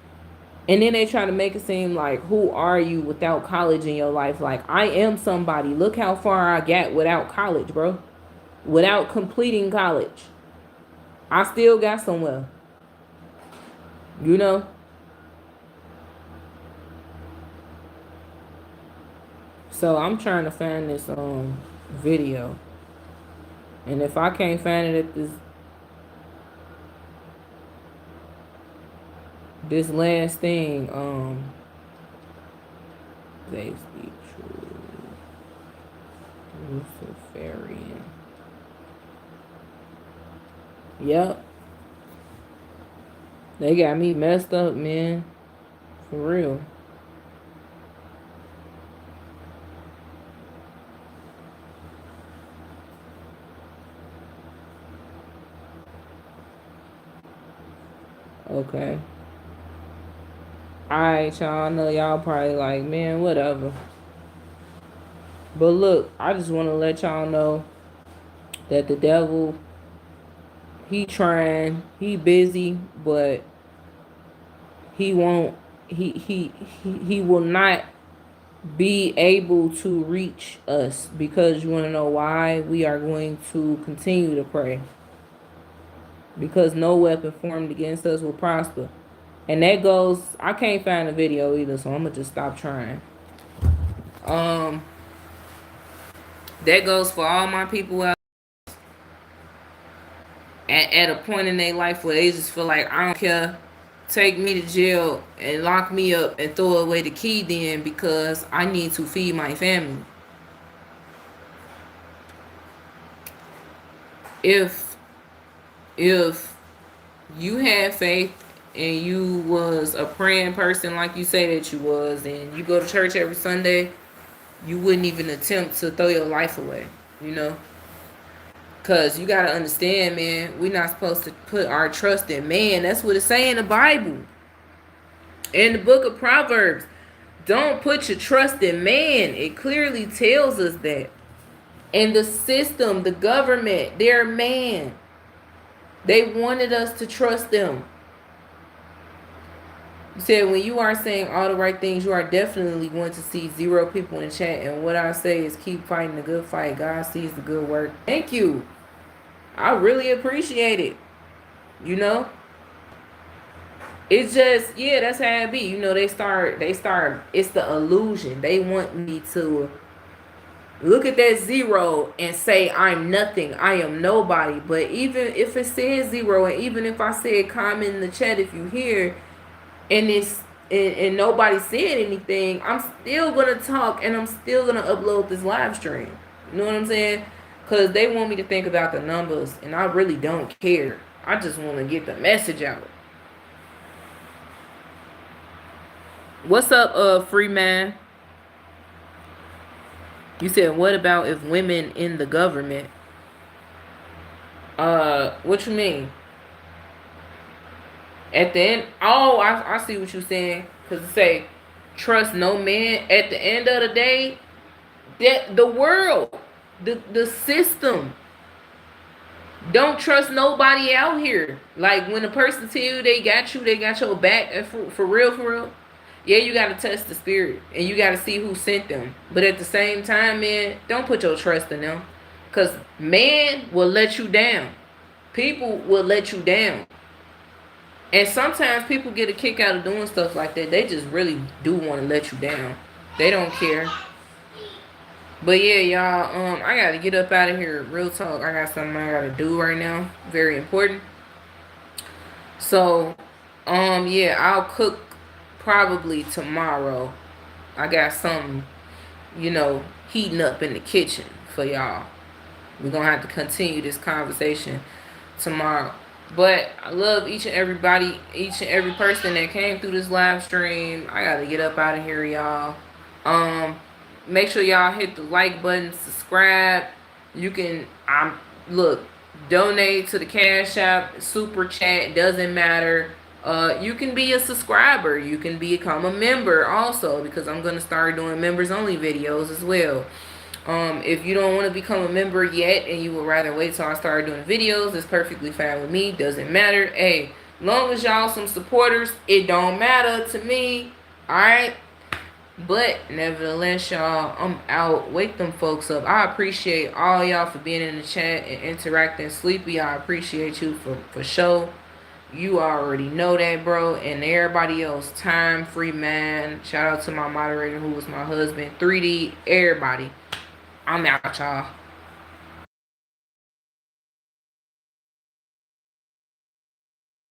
S1: And then they try to make it seem like, who are you without college in your life? Like, I am somebody. Look how far I got without college, bro. Without completing college. I still got somewhere. You know? So I'm trying to find this video. And if I can't find it at this last thing, they speak true. Luciferian. Yep. They got me messed up, man. For real. Okay. Alright, y'all. I know y'all probably like, man, whatever. But look, I just want to let y'all know that the devil, he trying, he busy, but he won't, he will not be able to reach us, because you want to know why? We are going to continue to pray, because no weapon formed against us will prosper. And that goes, I can't find a video either, so I'm gonna just stop trying. That goes for all my people out at a point in their life where they just feel like, I don't care, take me to jail and lock me up and throw away the key then, because I need to feed my family. If you had faith and you was a praying person like you say that you was, and you go to church every Sunday, you wouldn't even attempt to throw your life away, you know? Cause you gotta understand, man, we're not supposed to put our trust in man. That's what it say in the Bible. In the book of Proverbs, don't put your trust in man. It clearly tells us that. And the system, the government, they're man. They wanted us to trust them. You said when you are saying all the right things, you are definitely going to see 0 people in the chat. And what I say is keep fighting the good fight. God sees the good work. Thank you. I really appreciate it. You know? It's just, yeah, that's how it be. You know, they start, it's the illusion. They want me to look at that 0 and say, I'm nothing. I am nobody. But even if it says 0, and even if I said comment in the chat if you hear, and it's and nobody said anything, I'm still gonna talk and I'm still gonna upload this live stream. You know what I'm saying? Because they want me to think about the numbers, and I really don't care. I just want to get the message out. What's up, free man? You said, what about if women in the government? What you mean? At the end, oh, I see what you're saying. Because it say, trust no man. At the end of the day, that the world, the system, don't trust nobody out here. Like when a person tell you they got your back, for real. Yeah, you got to test the spirit. And you got to see who sent them. But at the same time, man, don't put your trust in them. Because man will let you down. People will let you down. And sometimes people get a kick out of doing stuff like that. They just really do want to let you down. They don't care. But yeah, y'all, I got to get up out of here. Real talk. I got something I got to do right now. Very important. So, yeah, I'll cook probably tomorrow. I got something, heating up in the kitchen for y'all. We're going to have to continue this conversation tomorrow. But I love each and every person that came through this live stream. I got to get up out of here, y'all. Make sure y'all hit the like button, subscribe. You can, donate to the Cash App, Super Chat, doesn't matter. You can be a subscriber. You can become a member also, because I'm going to start doing members only videos as well. If you don't want to become a member yet and you would rather wait till I start doing videos, it's perfectly fine with me. Doesn't matter. Hey, long as y'all some supporters, it don't matter to me. Alright? But nevertheless, y'all, I'm out. Wake them folks up. I appreciate all y'all for being in the chat and interacting. Sleepy, I appreciate you for sure. You already know that, bro. And everybody else, Time Free Man. Shout out to my moderator who was my husband. 3D, everybody. I'm out, y'all.